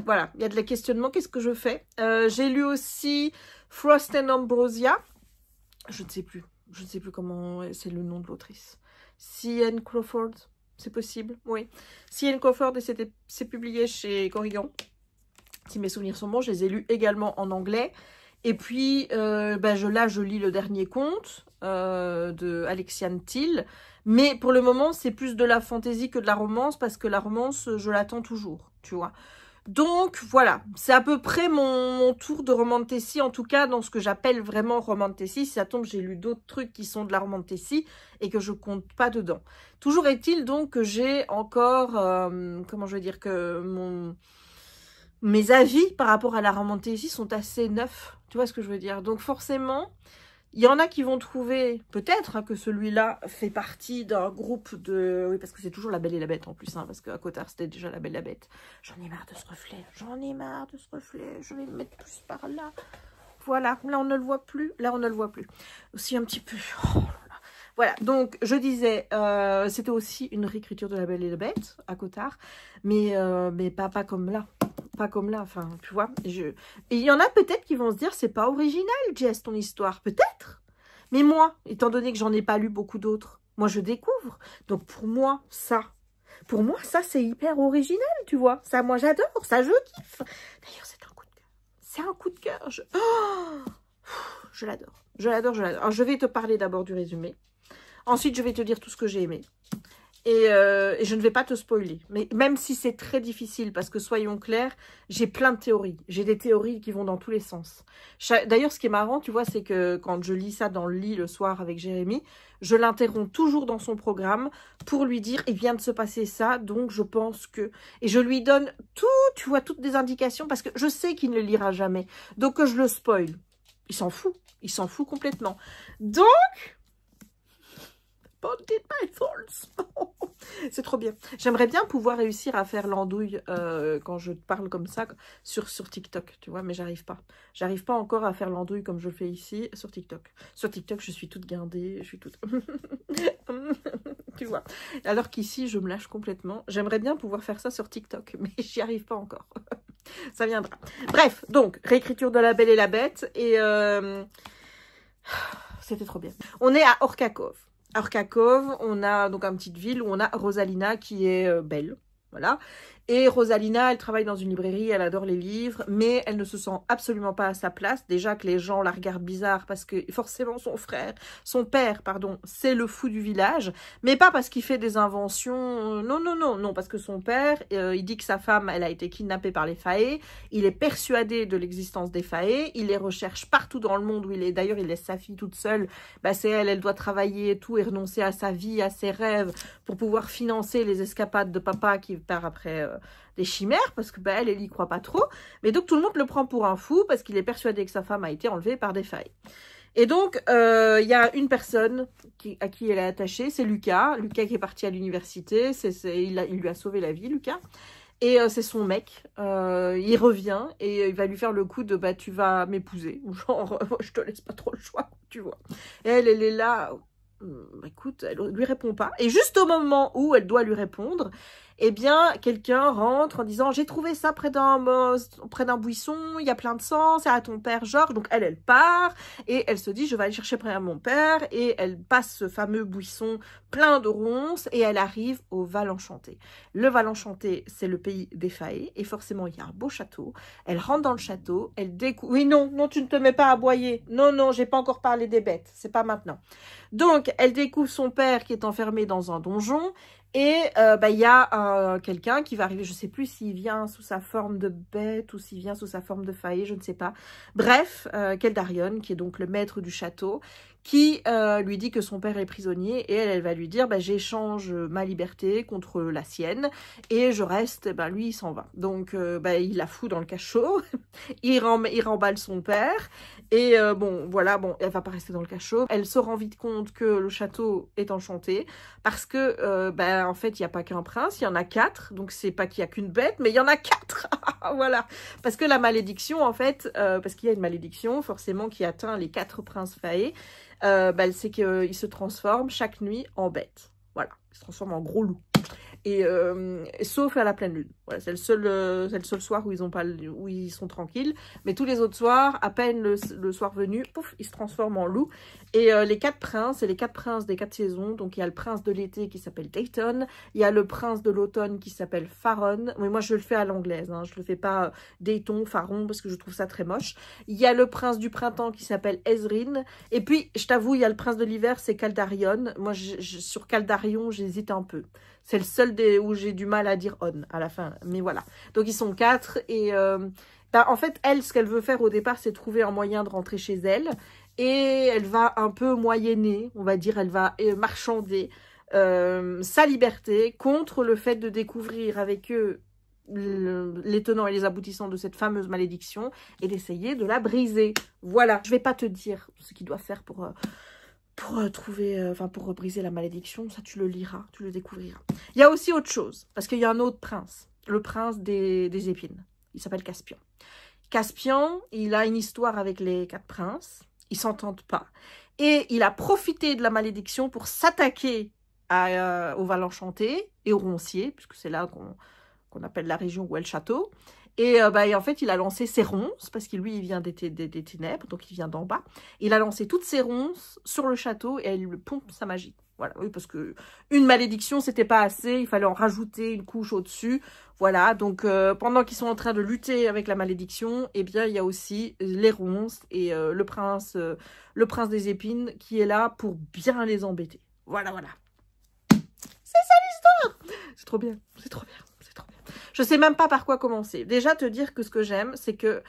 voilà, il y a de la questionnement. Qu'est-ce que je fais? J'ai lu aussi Frost and Ambrosia. Je ne sais plus comment c'est le nom de l'autrice. C.N. Crawford, c'est possible? Oui. C.N. Crawford, et c'est publié chez Corrigan. Si mes souvenirs sont bons, je les ai lus également en anglais. Et puis, là, je lis le dernier conte de Alexiane Thiel. Mais pour le moment, c'est plus de la fantaisie que de la romance, parce que la romance, je l'attends toujours, tu vois. Donc, voilà, c'est à peu près mon tour de romantessie, en tout cas, dans ce que j'appelle vraiment romantessie. Si ça tombe, j'ai lu d'autres trucs qui sont de la romantessie et que je compte pas dedans. Toujours est-il donc que j'ai encore, comment je veux dire, que mes avis par rapport à la romantessie sont assez neufs. Tu vois ce que je veux dire? Donc forcément, il y en a qui vont trouver, peut-être, hein, que celui-là fait partie d'un groupe de... Oui, parce que c'est toujours La Belle et la Bête en plus, hein, parce qu'à Cotard, c'était déjà La Belle et la Bête. J'en ai marre de ce reflet, je vais me mettre plus par là. Voilà, là on ne le voit plus, Aussi un petit peu... Oh là là. Voilà, donc je disais, c'était aussi une réécriture de La Belle et la Bête, à Cotard, mais pas comme là. Pas comme là, enfin, tu vois. Et il y en a peut-être qui vont se dire, c'est pas original, Jess, ton histoire. Peut-être. Mais moi, étant donné que j'en ai pas lu beaucoup d'autres, moi, je découvre. Donc, pour moi, ça, c'est hyper original, tu vois. Ça, moi, j'adore. Ça, je kiffe. D'ailleurs, c'est un coup de cœur. C'est un coup de cœur. Je l'adore. Alors, je vais te parler d'abord du résumé. Ensuite, je vais te dire tout ce que j'ai aimé. Et je ne vais pas te spoiler, mais même si c'est très difficile, parce que soyons clairs, j'ai plein de théories. J'ai des théories qui vont dans tous les sens. D'ailleurs, ce qui est marrant, tu vois, c'est que quand je lis ça dans le lit le soir avec Jérémy, je l'interromps toujours dans son programme pour lui dire, il vient de se passer ça, donc je pense que... Et je lui donne tout, tu vois, toutes des indications, parce que je sais qu'il ne le lira jamais. Donc je le spoil. Il s'en fout complètement. Donc... my thoughts. C'est trop bien. J'aimerais bien pouvoir réussir à faire l'andouille quand je parle comme ça sur TikTok, tu vois, mais j'arrive pas. J'arrive pas encore à faire l'andouille comme je le fais ici sur TikTok. Sur TikTok, je suis toute guindée, je suis toute... tu vois. Alors qu'ici, je me lâche complètement. J'aimerais bien pouvoir faire ça sur TikTok, mais j'y arrive pas encore. Ça viendra. Bref, donc, réécriture de La Belle et la Bête, et... c'était trop bien. On est à Orca Cove. Orca Cove, on a donc une petite ville où on a Rosalina qui est belle, voilà. Et Rosalina, elle travaille dans une librairie, elle adore les livres, mais elle ne se sent absolument pas à sa place. Déjà que les gens la regardent bizarre parce que forcément son père, c'est le fou du village, mais pas parce qu'il fait des inventions, non, parce que son père, il dit que sa femme, elle a été kidnappée par les Fae, il est persuadé de l'existence des Fae, il les recherche partout dans le monde où il est, d'ailleurs il laisse sa fille toute seule, bah c'est elle doit travailler et tout, et renoncer à sa vie, à ses rêves, pour pouvoir financer les escapades de papa qui part après... des chimères, parce que bah, elle y croit pas trop, mais donc tout le monde le prend pour un fou, parce qu'il est persuadé que sa femme a été enlevée par des failles. Et donc, il y a une personne à qui elle est attachée, c'est Lucas qui est parti à l'université, il lui a sauvé la vie, Lucas, et c'est son mec, il revient, et il va lui faire le coup de, bah, tu vas m'épouser, genre, je te laisse pas trop le choix, tu vois. Et elle est là... écoute, elle lui répond pas. Et juste au moment où elle doit lui répondre, eh bien, quelqu'un rentre en disant « J'ai trouvé ça près d'un buisson, il y a plein de sang, c'est à ton père Georges. » Donc, elle part et elle se dit « Je vais aller chercher près de mon père. » Et elle passe ce fameux buisson plein de ronces et elle arrive au Val Enchanté. Le Val Enchanté, c'est le pays des Faé et forcément, il y a un beau château. Elle rentre dans le château, elle découvre... Oui, non, non, tu ne te mets pas à aboyer. Non, non, j'ai pas encore parlé des bêtes, c'est pas maintenant. Donc, elle découvre son père qui est enfermé dans un donjon. Et il y a quelqu'un qui va arriver, je ne sais plus s'il vient sous sa forme de bête ou s'il vient sous sa forme de faillé, je ne sais pas. Bref, Keldarion, qui est donc le maître du château, qui lui dit que son père est prisonnier et elle va lui dire j'échange ma liberté contre la sienne et je reste, lui il s'en va. Donc il la fout dans le cachot, il remballe son père et elle va pas rester dans le cachot. Elle se rend vite compte que le château est enchanté parce que en fait il n'y a pas qu'un prince, il y en a 4, donc c'est pas qu'il y a qu'une bête mais il y en a 4. Voilà, parce que la malédiction en fait, parce qu'il y a une malédiction forcément qui atteint les 4 princes faés, c'est qu'ils se transforment chaque nuit en bête. Voilà, ils se transforment en gros loups. Et sauf à la pleine lune. Voilà, c'est le seul soir où ils sont tranquilles. Mais tous les autres soirs, à peine le soir venu, pouf, ils se transforment en loups. Et les 4 princes, c'est les 4 princes des 4 saisons. Donc il y a le prince de l'été qui s'appelle Dayton. Il y a le prince de l'automne qui s'appelle Faron. Mais moi je le fais à l'anglaise, hein. Je le fais pas Dayton, Faron, parce que je trouve ça très moche. Il y a le prince du printemps qui s'appelle Ezrin. Et puis, je t'avoue, il y a le prince de l'hiver, c'est Keldarion. Moi, sur Keldarion, j'hésite un peu. C'est le seul où j'ai du mal à dire on à la fin. Mais voilà. Donc, ils sont 4. Et en fait, elle, ce qu'elle veut faire au départ, c'est trouver un moyen de rentrer chez elle. Et elle va un peu moyenner, on va dire. Elle va marchander sa liberté contre le fait de découvrir avec eux les tenants et les aboutissants de cette fameuse malédiction et d'essayer de la briser. Voilà. Je vais pas te dire ce qu'il doit faire pour briser la malédiction, ça tu le liras, tu le découvriras. Il y a aussi autre chose, parce qu'il y a un autre prince, le prince des épines. Il s'appelle Caspian. Caspian, il a une histoire avec les 4 princes, ils s'entendent pas. Et il a profité de la malédiction pour s'attaquer au Val Enchanté et au Roncier, puisque c'est là qu'on appelle la région où est le château. Et en fait, il a lancé ses ronces, parce que lui, il vient des ténèbres, donc il vient d'en bas. Il a lancé toutes ses ronces sur le château et elle lui pompe sa magie. Voilà, oui, parce que une malédiction, c'était pas assez, il fallait en rajouter une couche au-dessus. Voilà, donc pendant qu'ils sont en train de lutter avec la malédiction, eh bien, il y a aussi les ronces et le prince des épines qui est là pour bien les embêter. Voilà, voilà. C'est ça l'histoire! C'est trop bien, c'est trop bien. Je sais même pas par quoi commencer. Déjà, te dire que ce que j'aime, c'est que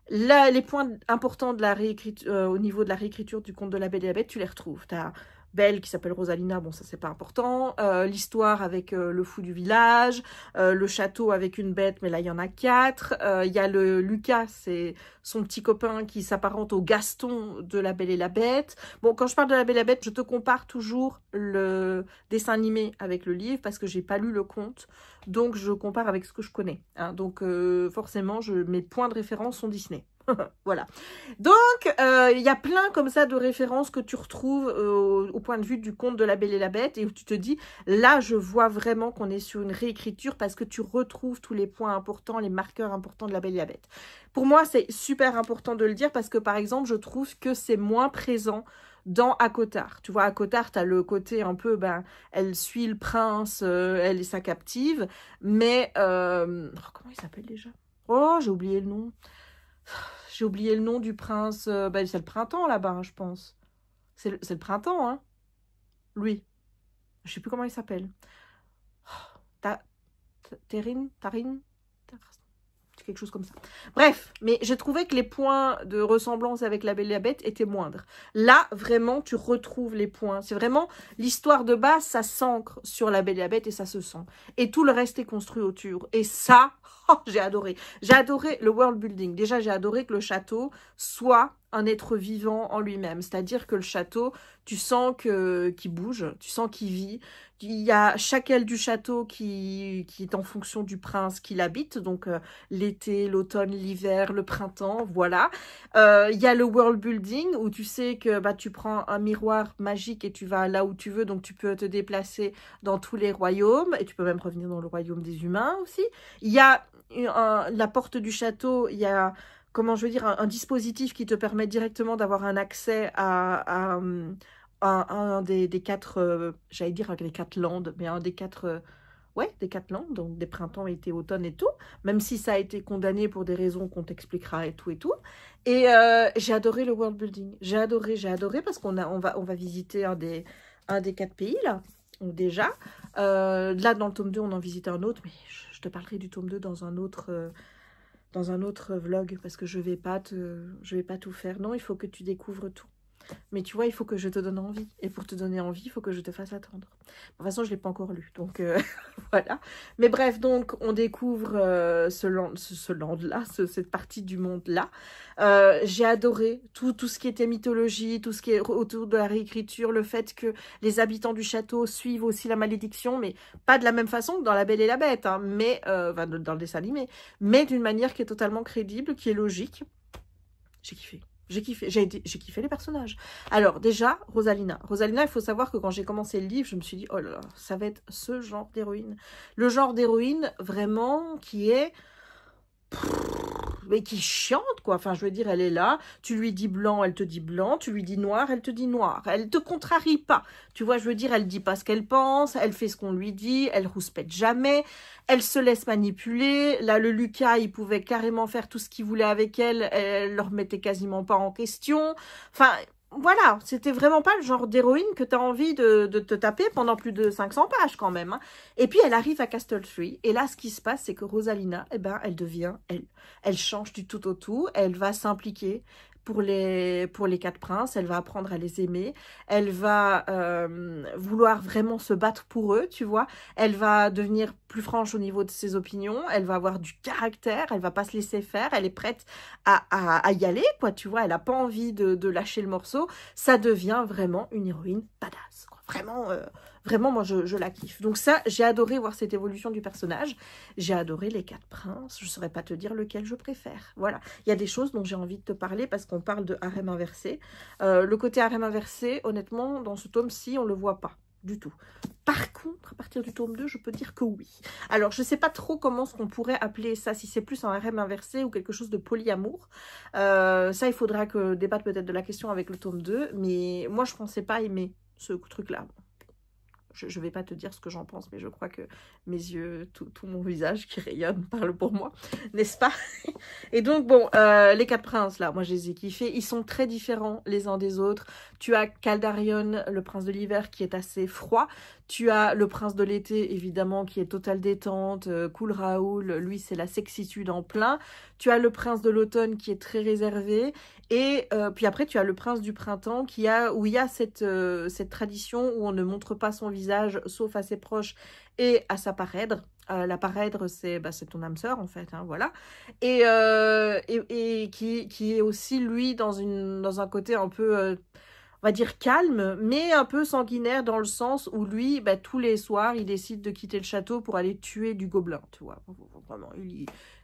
là, les points importants de la réécriture, au niveau de la réécriture du conte de la Belle et la Bête, tu les retrouves. Tu as Belle qui s'appelle Rosalina, bon ça c'est pas important. L'histoire avec le fou du village, le château avec une bête, mais là il y en a 4. Il y a le Lucas, c'est son petit copain qui s'apparente au Gaston de la Belle et la Bête. Bon, quand je parle de la Belle et la Bête, je te compare toujours le dessin animé avec le livre parce que j'ai pas lu le conte. Donc, je compare avec ce que je connais. Hein. Donc, forcément, mes points de référence sont Disney. Voilà. Donc, il y a plein comme ça de références que tu retrouves au point de vue du conte de la Belle et la Bête. Et où tu te dis, là, je vois vraiment qu'on est sur une réécriture parce que tu retrouves tous les points importants, les marqueurs importants de la Belle et la Bête. Pour moi, c'est super important de le dire parce que, par exemple, je trouve que c'est moins présent dans ACOTAR. Tu vois, ACOTAR, tu as le côté un peu, elle suit le prince, elle est sa captive, mais, comment il s'appelle déjà? Oh, j'ai oublié le nom. J'ai oublié le nom du prince, c'est le printemps là-bas, hein, je pense. C'est le printemps, hein. Lui. Je sais plus comment il s'appelle. Tarine quelque chose comme ça. Bref, mais j'ai trouvé que les points de ressemblance avec la Belle et la Bête étaient moindres. Là, vraiment, tu retrouves les points. C'est vraiment l'histoire de base, ça s'ancre sur la Belle et la Bête et ça se sent. Et tout le reste est construit autour. Et ça, oh, j'ai adoré. J'ai adoré le world building. Déjà, j'ai adoré que le château soit un être vivant en lui-même. C'est-à-dire que le château, tu sens qu'il bouge, tu sens qu'il vit. Il y a chaque aile du château qui est en fonction du prince qui l'habite, donc l'été, l'automne, l'hiver, le printemps, voilà. Il y a le world building où tu sais que bah, tu prends un miroir magique et tu vas là où tu veux, donc tu peux te déplacer dans tous les royaumes et tu peux même revenir dans le royaume des humains aussi. Il y a la porte du château, il y a, comment je veux dire, un dispositif qui te permet directement d'avoir un accès à un des quatre, j'allais dire les quatre landes, mais un des quatre, ouais, des quatre landes, donc des printemps, été, automne et tout, même si ça a été condamné pour des raisons qu'on t'expliquera et tout et tout. Et j'ai adoré le world building, j'ai adoré parce qu'on va visiter un des quatre pays là, donc déjà. Là dans le tome 2 on en visite un autre, mais je te parlerai du tome 2 dans un autre vlog, parce que je vais pas tout faire. Non, il faut que tu découvres tout. Mais tu vois, il faut que je te donne envie. Et pour te donner envie, il faut que je te fasse attendre. De toute façon, je ne l'ai pas encore lu. Donc, voilà. Mais bref, donc, on découvre ce land-là, cette partie du monde-là. J'ai adoré tout ce qui était mythologie, tout ce qui est autour de la réécriture, le fait que les habitants du château suivent aussi la malédiction, mais pas de la même façon que dans La Belle et la Bête, hein, mais, enfin, dans le dessin animé, mais d'une manière qui est totalement crédible, qui est logique. J'ai kiffé. J'ai kiffé les personnages. Alors déjà, Rosalina. Rosalina, il faut savoir que quand j'ai commencé le livre, je me suis dit, oh là là, ça va être ce genre d'héroïne. Le genre d'héroïne vraiment qui est... mais qui est chiante, quoi. Enfin, je veux dire, elle est là, tu lui dis blanc, elle te dit blanc, tu lui dis noir, elle te dit noir. Elle te contrarie pas. Tu vois, je veux dire, elle dit pas ce qu'elle pense, elle fait ce qu'on lui dit, elle rouspète jamais, elle se laisse manipuler. Là, le Lucas, il pouvait carrément faire tout ce qu'il voulait avec elle, elle le remettait quasiment pas en question. Enfin... voilà, c'était vraiment pas le genre d'héroïne que tu as envie de te taper pendant plus de 500 pages quand même. Hein. Et puis elle arrive à Castle Tree, et là ce qui se passe, c'est que Rosalina, eh ben, elle devient, elle change du tout au tout, elle va s'impliquer pour les quatre princes, elle va apprendre à les aimer, elle va vouloir vraiment se battre pour eux, tu vois, elle va devenir plus franche au niveau de ses opinions, elle va avoir du caractère, elle va pas se laisser faire, elle est prête à y aller, quoi, tu vois, elle a pas envie de lâcher le morceau, ça devient vraiment une héroïne badass, quoi. Vraiment, moi, je la kiffe. Donc ça, j'ai adoré voir cette évolution du personnage. J'ai adoré les quatre princes. Je ne saurais pas te dire lequel je préfère. Voilà. Il y a des choses dont j'ai envie de te parler parce qu'on parle de harem inversé. Le côté harem inversé, honnêtement, dans ce tome-ci, on ne le voit pas du tout. Par contre, à partir du tome 2, je peux dire que oui. Alors, je ne sais pas trop comment on pourrait appeler ça, si c'est plus un harem inversé ou quelque chose de polyamour. Ça, il faudra que débattre peut-être de la question avec le tome 2. Mais moi, je ne pensais pas aimer ce truc-là. Je ne vais pas te dire ce que j'en pense, mais je crois que mes yeux, tout mon visage qui rayonne parle pour moi, n'est-ce pas? Et donc, bon, les quatre princes, là, moi, je les ai kiffés. Ils sont très différents les uns des autres. Tu as Caldarion, le prince de l'hiver, qui est assez froid. Tu as le prince de l'été, évidemment, qui est totale détente. Cool Raoul, lui, c'est la sexitude en plein. Tu as le prince de l'automne, qui est très réservé. Et puis après, tu as le prince du printemps, où il y a cette tradition où on ne montre pas son visage, sauf à ses proches et à sa parèdre. La parèdre, c'est ton âme sœur, en fait, hein, voilà. Et qui est aussi, lui, dans un côté un peu... on va dire calme, mais un peu sanguinaire dans le sens où lui, tous les soirs, il décide de quitter le château pour aller tuer du gobelin, tu vois. Vraiment,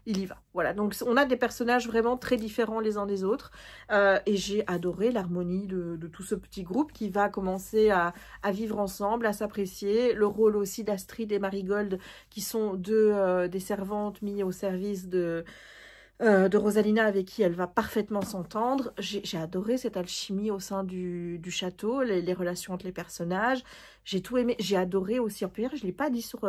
il y va. Voilà, donc on a des personnages vraiment très différents les uns des autres. Et j'ai adoré l'harmonie de tout ce petit groupe qui va commencer à vivre ensemble, à s'apprécier. Le rôle aussi d'Astrid et Marigold, qui sont deux des servantes mises au service de Rosalina, avec qui elle va parfaitement s'entendre. J'ai adoré cette alchimie au sein du château, les relations entre les personnages. J'ai tout aimé. J'ai adoré aussi, en plus, je ne l'ai pas dit sur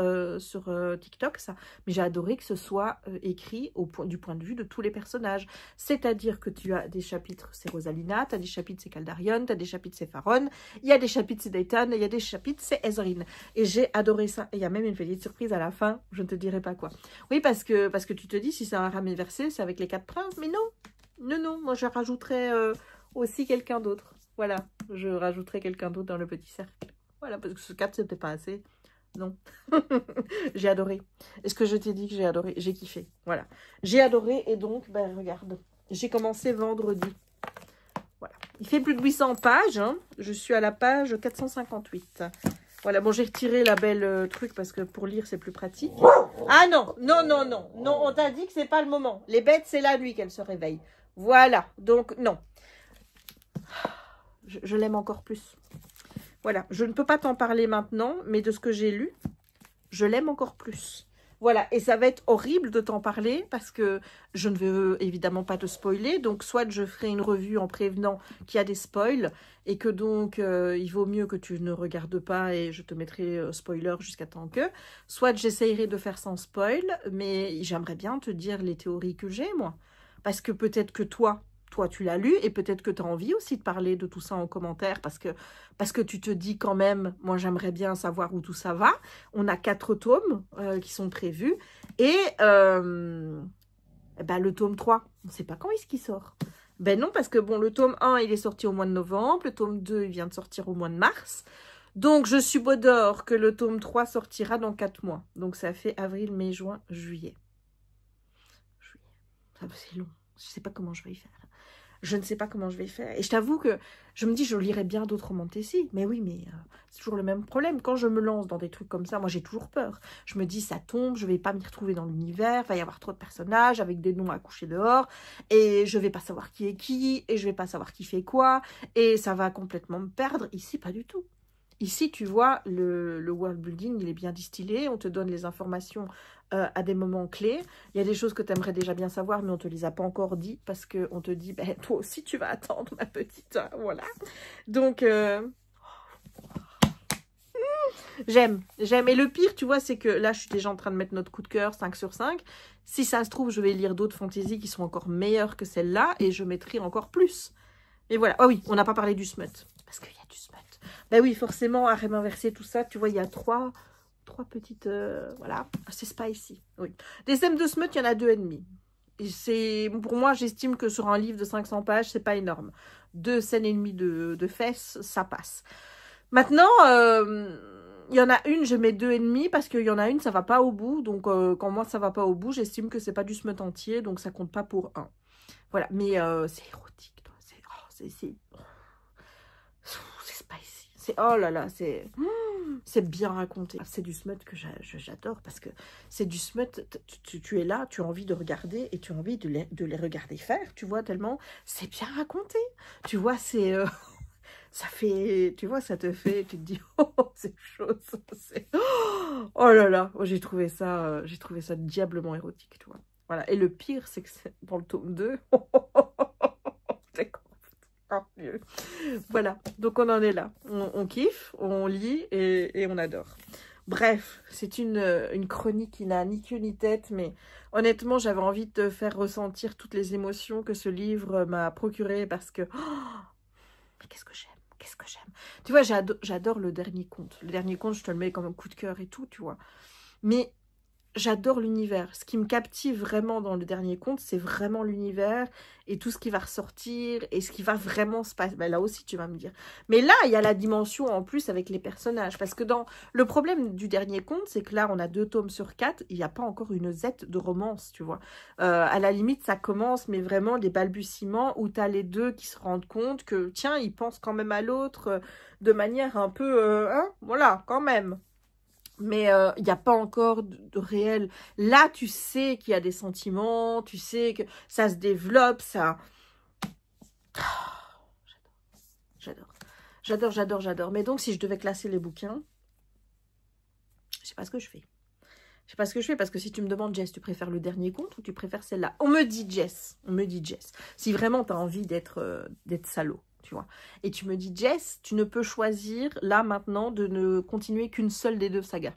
TikTok, ça, mais j'ai adoré que ce soit écrit du point de vue de tous les personnages. C'est-à-dire que tu as des chapitres, c'est Rosalina, tu as des chapitres, c'est Caldarion, tu as des chapitres, c'est Faron, il y a des chapitres, c'est Dayton, il y a des chapitres, c'est Ezrine. Et j'ai adoré ça. Et il y a même une petite surprise à la fin, je ne te dirai pas quoi. Oui, parce que tu te dis, si c'est un harem inversé, c'est avec les quatre princes, mais non. Non, moi je rajouterais aussi quelqu'un d'autre. Voilà, je rajouterais quelqu'un d'autre dans le petit cercle. Voilà, parce que ce 4, c'était pas assez. Non. J'ai adoré. Est-ce que je t'ai dit que j'ai adoré? J'ai kiffé. Voilà. J'ai adoré et donc, regarde. J'ai commencé vendredi. Il fait plus de 800 pages. Hein. Je suis à la page 458. Voilà, bon, j'ai retiré la belle truc parce que pour lire, c'est plus pratique. Ah non, non, non, non. Non, on t'a dit que c'est pas le moment. Les bêtes, c'est la nuit qu'elles se réveillent. Voilà, donc non. Je l'aime encore plus. Voilà, je ne peux pas t'en parler maintenant, mais de ce que j'ai lu, je l'aime encore plus. Voilà, et ça va être horrible de t'en parler parce que je ne veux évidemment pas te spoiler. Donc, soit je ferai une revue en prévenant qu'il y a des spoils et que donc, il vaut mieux que tu ne regardes pas et je te mettrai spoiler jusqu'à temps que. Soit j'essayerai de faire sans spoil, mais j'aimerais bien te dire les théories que j'ai, moi. Parce que peut-être que toi, tu l'as lu et peut-être que tu as envie aussi de parler de tout ça en commentaire parce que tu te dis quand même, moi j'aimerais bien savoir où tout ça va. On a 4 tomes qui sont prévus et ben, le tome 3, on ne sait pas quand est-ce qu'il sort. Ben non, parce que bon, le tome 1, il est sorti au mois de novembre, le tome 2, il vient de sortir au mois de mars. Donc je subodore que le tome 3 sortira dans 4 mois. Donc ça fait avril, mai, juin, juillet. C'est long, je ne sais pas comment je vais y faire. Je ne sais pas comment je vais faire. Et je t'avoue que je me dis, je lirais bien d'autres Romantessi. Mais oui, mais c'est toujours le même problème. Quand je me lance dans des trucs comme ça, moi, j'ai toujours peur. Je me dis, ça tombe, je ne vais pas m'y retrouver dans l'univers. Il va y avoir trop de personnages avec des noms à coucher dehors. Et je ne vais pas savoir qui est qui. Et je ne vais pas savoir qui fait quoi. Et ça va complètement me perdre. Ici, pas du tout. Ici, tu vois, le world building, il est bien distillé. On te donne les informations à des moments clés. Il y a des choses que tu aimerais déjà bien savoir, mais on ne te les a pas encore dit parce qu'on te dit, ben, toi aussi, tu vas attendre, ma petite. Voilà. Donc, j'aime. Et le pire, tu vois, c'est que là, je suis déjà en train de mettre notre coup de cœur 5 sur 5. Si ça se trouve, je vais lire d'autres fantaisies qui sont encore meilleures que celle-là et je mettrai encore plus. Et voilà. Ah oui, on n'a pas parlé du smut. Parce qu'il y a du smut. Ben oui, forcément, harem inversé, tout ça, tu vois, il y a trois petites... voilà, c'est spicy. Oui. Des scènes de smut, il y en a 2,5. Pour moi, j'estime que sur un livre de 500 pages, c'est pas énorme. 2 scènes et demie de fesses, ça passe. Maintenant, il y en a une, je mets 2,5 parce qu'il y en a une, ça va pas au bout. Donc, quand moi, ça va pas au bout, j'estime que c'est pas du smut entier, donc ça compte pas pour 1. Voilà, mais c'est érotique. C'est spicy. Oh là là, c'est bien raconté. C'est du smut que j'adore parce que c'est du smut, tu es là, tu as envie de regarder et tu as envie de les regarder faire, tu vois, tellement c'est bien raconté. Tu vois, c'est... ça fait... Tu vois, ça te fait... Tu te dis, oh, c'est chaud, oh là là, j'ai trouvé ça diablement érotique, tu vois. Voilà, et le pire, c'est que c'est dans le tome 2... mieux. Voilà, donc on en est là. On kiffe, on lit et on adore. Bref, c'est une chronique qui n'a ni queue ni tête, mais honnêtement, j'avais envie de te faire ressentir toutes les émotions que ce livre m'a procuré parce que... Oh, mais qu'est-ce que j'aime. Tu vois, j'adore le dernier conte. Le dernier conte, je te le mets comme un coup de cœur et tout, tu vois. Mais... j'adore l'univers. Ce qui me captive vraiment dans le dernier conte, c'est vraiment l'univers et tout ce qui va ressortir et ce qui va vraiment se passer. Ben là aussi, tu vas me dire. Mais là, il y a la dimension en plus avec les personnages. Parce que dans le problème du dernier conte, c'est que là, on a 2 tomes sur 4. Il n'y a pas encore une zette de romance, tu vois. À la limite, ça commence, mais vraiment des balbutiements où tu as les deux qui se rendent compte que, tiens, ils pensent quand même à l'autre de manière un peu... voilà, quand même. Mais il n'y a pas encore de réel... Là, tu sais qu'il y a des sentiments, tu sais que ça se développe, ça... J'adore. Mais donc, si je devais classer les bouquins, je sais pas ce que je fais. Je sais pas ce que je fais, parce que si tu me demandes, Jess, tu préfères le dernier conte ou tu préfères celle-là? On me dit Jess. Si vraiment tu as envie d'être salaud. Tu vois. Et tu me dis, Jess, tu ne peux choisir, là, maintenant, de ne continuer qu'une seule des 2 sagas.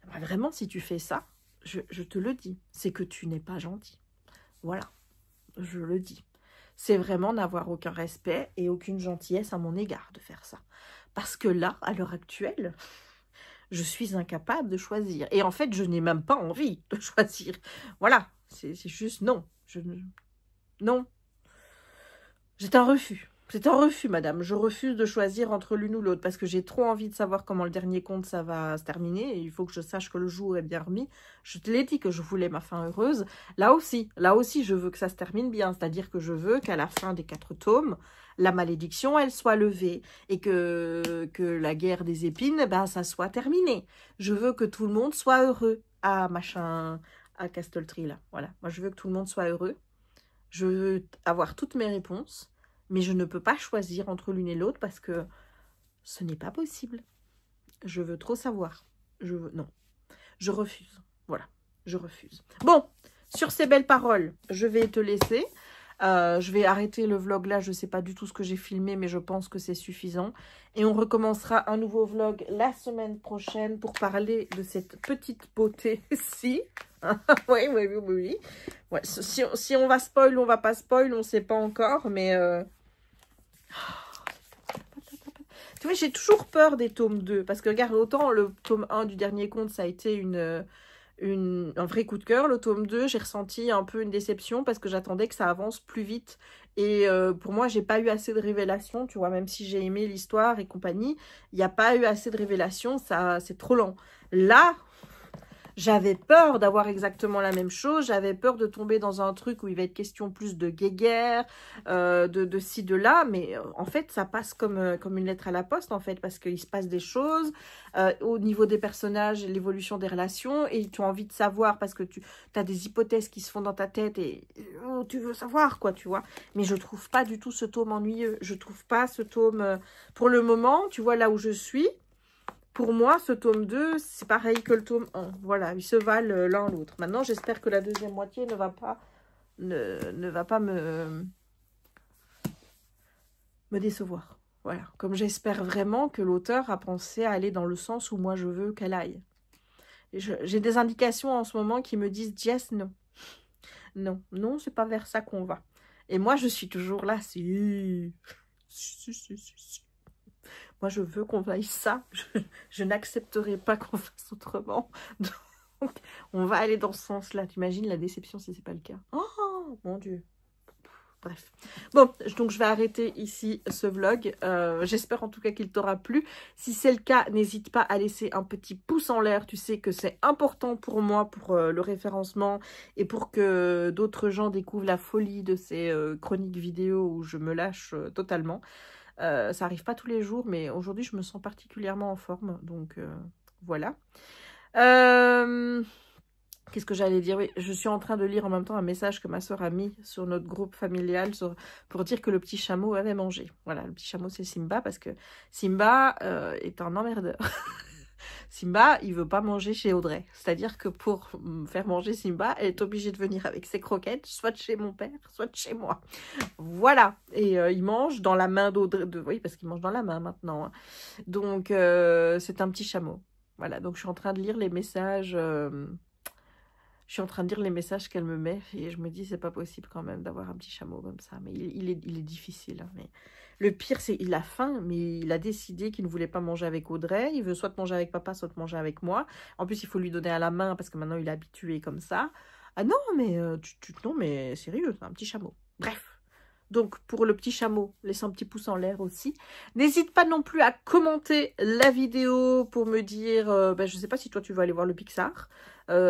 Bah, vraiment, si tu fais ça, je te le dis, c'est que tu n'es pas gentil. Voilà, je le dis. C'est vraiment n'avoir aucun respect et aucune gentillesse à mon égard de faire ça. Parce que là, à l'heure actuelle, je suis incapable de choisir. Et en fait, je n'ai même pas envie de choisir. Voilà, c'est juste non. Non. C'est un refus. C'est un refus, madame. Je refuse de choisir entre l'une ou l'autre parce que j'ai trop envie de savoir comment le dernier compte, ça va se terminer. Et il faut que je sache que le jour est bien remis. Je te l'ai dit que je voulais ma fin heureuse. Là aussi, je veux que ça se termine bien. C'est-à-dire que je veux qu'à la fin des 4 tomes, la malédiction, elle soit levée. Et que la guerre des épines, ben, ça soit terminé. Je veux que tout le monde soit heureux à Castle Tree, là. Voilà. Moi, je veux que tout le monde soit heureux. Je veux avoir toutes mes réponses. Mais je ne peux pas choisir entre l'une et l'autre parce que ce n'est pas possible. Je veux trop savoir. Non. Je refuse. Voilà. Je refuse. Bon, sur ces belles paroles, je vais te laisser. Je vais arrêter le vlog là. Je ne sais pas du tout ce que j'ai filmé, mais je pense que c'est suffisant. Et on recommencera un nouveau vlog la semaine prochaine pour parler de cette petite beauté-ci. Oui. Ouais, si on va spoil ou on va pas spoil, on ne sait pas encore, mais... Tu vois, j'ai toujours peur des tomes 2. Parce que regarde, autant le tome 1 du dernier conte, ça a été un vrai coup de cœur. Le tome 2, j'ai ressenti un peu une déception parce que j'attendais que ça avance plus vite. Et pour moi, j'ai pas eu assez de révélations. Tu vois, même si j'ai aimé l'histoire et compagnie, il n'y a pas eu assez de révélations. C'est trop lent. Là... J'avais peur d'avoir exactement la même chose. J'avais peur de tomber dans un truc où il va être question plus de guéguerre, de ci, de là. Mais en fait, ça passe comme une lettre à la poste, en fait, parce qu'il se passe des choses au niveau des personnages, l'évolution des relations. Et tu as envie de savoir parce que tu as des hypothèses qui se font dans ta tête et tu veux savoir, quoi, tu vois. Mais je trouve pas du tout ce tome ennuyeux. Je trouve pas ce tome... pour le moment, tu vois, là où je suis... Pour moi, ce tome 2, c'est pareil que le tome 1. Voilà, ils se valent l'un l'autre. Maintenant, j'espère que la deuxième moitié ne va pas me décevoir. Voilà, comme j'espère vraiment que l'auteur a pensé à aller dans le sens où moi je veux qu'elle aille. J'ai des indications en ce moment qui me disent « Jess, non. Non, c'est pas vers ça qu'on va. » Et moi, je suis toujours là. Si. Moi, je veux qu'on fasse ça. Je n'accepterai pas qu'on fasse autrement. Donc, on va aller dans ce sens-là. T'imagines la déception si c'est pas le cas. Oh, mon Dieu. Bref. Bon, donc je vais arrêter ici ce vlog. J'espère en tout cas qu'il t'aura plu. Si c'est le cas, n'hésite pas à laisser un petit pouce en l'air. Tu sais que c'est important pour moi, pour le référencement et pour que d'autres gens découvrent la folie de ces chroniques vidéo où je me lâche totalement. Ça n'arrive pas tous les jours, mais aujourd'hui, je me sens particulièrement en forme. Donc, voilà. Qu'est-ce que j'allais dire? Oui, je suis en train de lire en même temps un message que ma soeur a mis sur notre groupe familial pour dire que le petit chameau avait mangé. Voilà, le petit chameau, c'est Simba, parce que Simba est un emmerdeur. Simba, il veut pas manger chez Audrey. C'est-à-dire que pour faire manger Simba, elle est obligée de venir avec ses croquettes, soit de chez mon père, soit de chez moi. Voilà. Et il mange dans la main d'Audrey. Oui, parce qu'il mange dans la main maintenant. Hein. Donc, c'est un petit chameau. Voilà. Donc, je suis en train de lire les messages... Je suis en train de lire les messages qu'elle me met et je me dis c'est pas possible quand même d'avoir un petit chameau comme ça. Mais il est difficile. Hein, mais le pire c'est il a faim, mais il a décidé qu'il ne voulait pas manger avec Audrey. Il veut soit manger avec papa, soit manger avec moi. En plus il faut lui donner à la main parce que maintenant il est habitué comme ça. Ah non mais non mais sérieux, c'est un petit chameau. Bref. Donc, pour le petit chameau, laisse un petit pouce en l'air aussi. N'hésite pas non plus à commenter la vidéo pour me dire, je ne sais pas si toi tu vas aller voir le Pixar,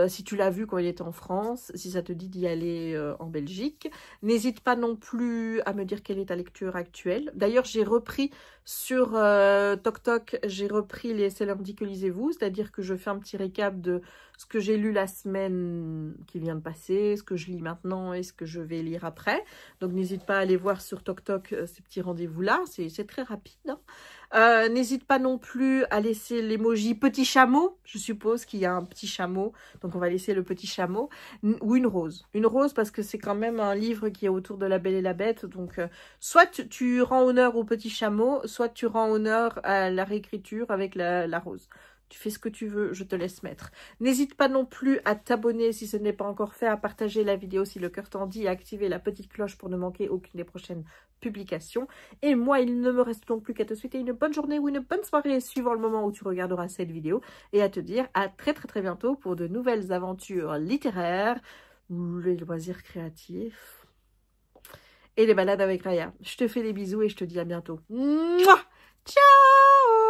si tu l'as vu quand il était en France, si ça te dit d'y aller en Belgique. N'hésite pas non plus à me dire quelle est ta lecture actuelle. D'ailleurs, j'ai repris sur TokTok, j'ai repris les C'est lundi que lisez-vous, c'est-à-dire que je fais un petit récap de ce que j'ai lu la semaine qui vient de passer, ce que je lis maintenant et ce que je vais lire après. Donc, n'hésite pas à aller voir sur TokTok ces petits rendez-vous-là, c'est très rapide. Hein. N'hésite pas non plus à laisser l'emoji petit chameau. Je suppose qu'il y a un petit chameau, donc on va laisser le petit chameau. Ou une rose. Une rose parce que c'est quand même un livre qui est autour de la Belle et la Bête. Donc, soit tu rends honneur au petit chameau, soit tu rends honneur à la réécriture avec la rose. Tu fais ce que tu veux, je te laisse mettre. N'hésite pas non plus à t'abonner si ce n'est pas encore fait, à partager la vidéo si le cœur t'en dit, à activer la petite cloche pour ne manquer aucune des prochaines publications. Et moi, il ne me reste donc plus qu'à te souhaiter une bonne journée ou une bonne soirée suivant le moment où tu regarderas cette vidéo et à te dire à très bientôt pour de nouvelles aventures littéraires ou les loisirs créatifs. et les balades avec Raya. Je te fais des bisous et je te dis à bientôt. Mouah. Ciao!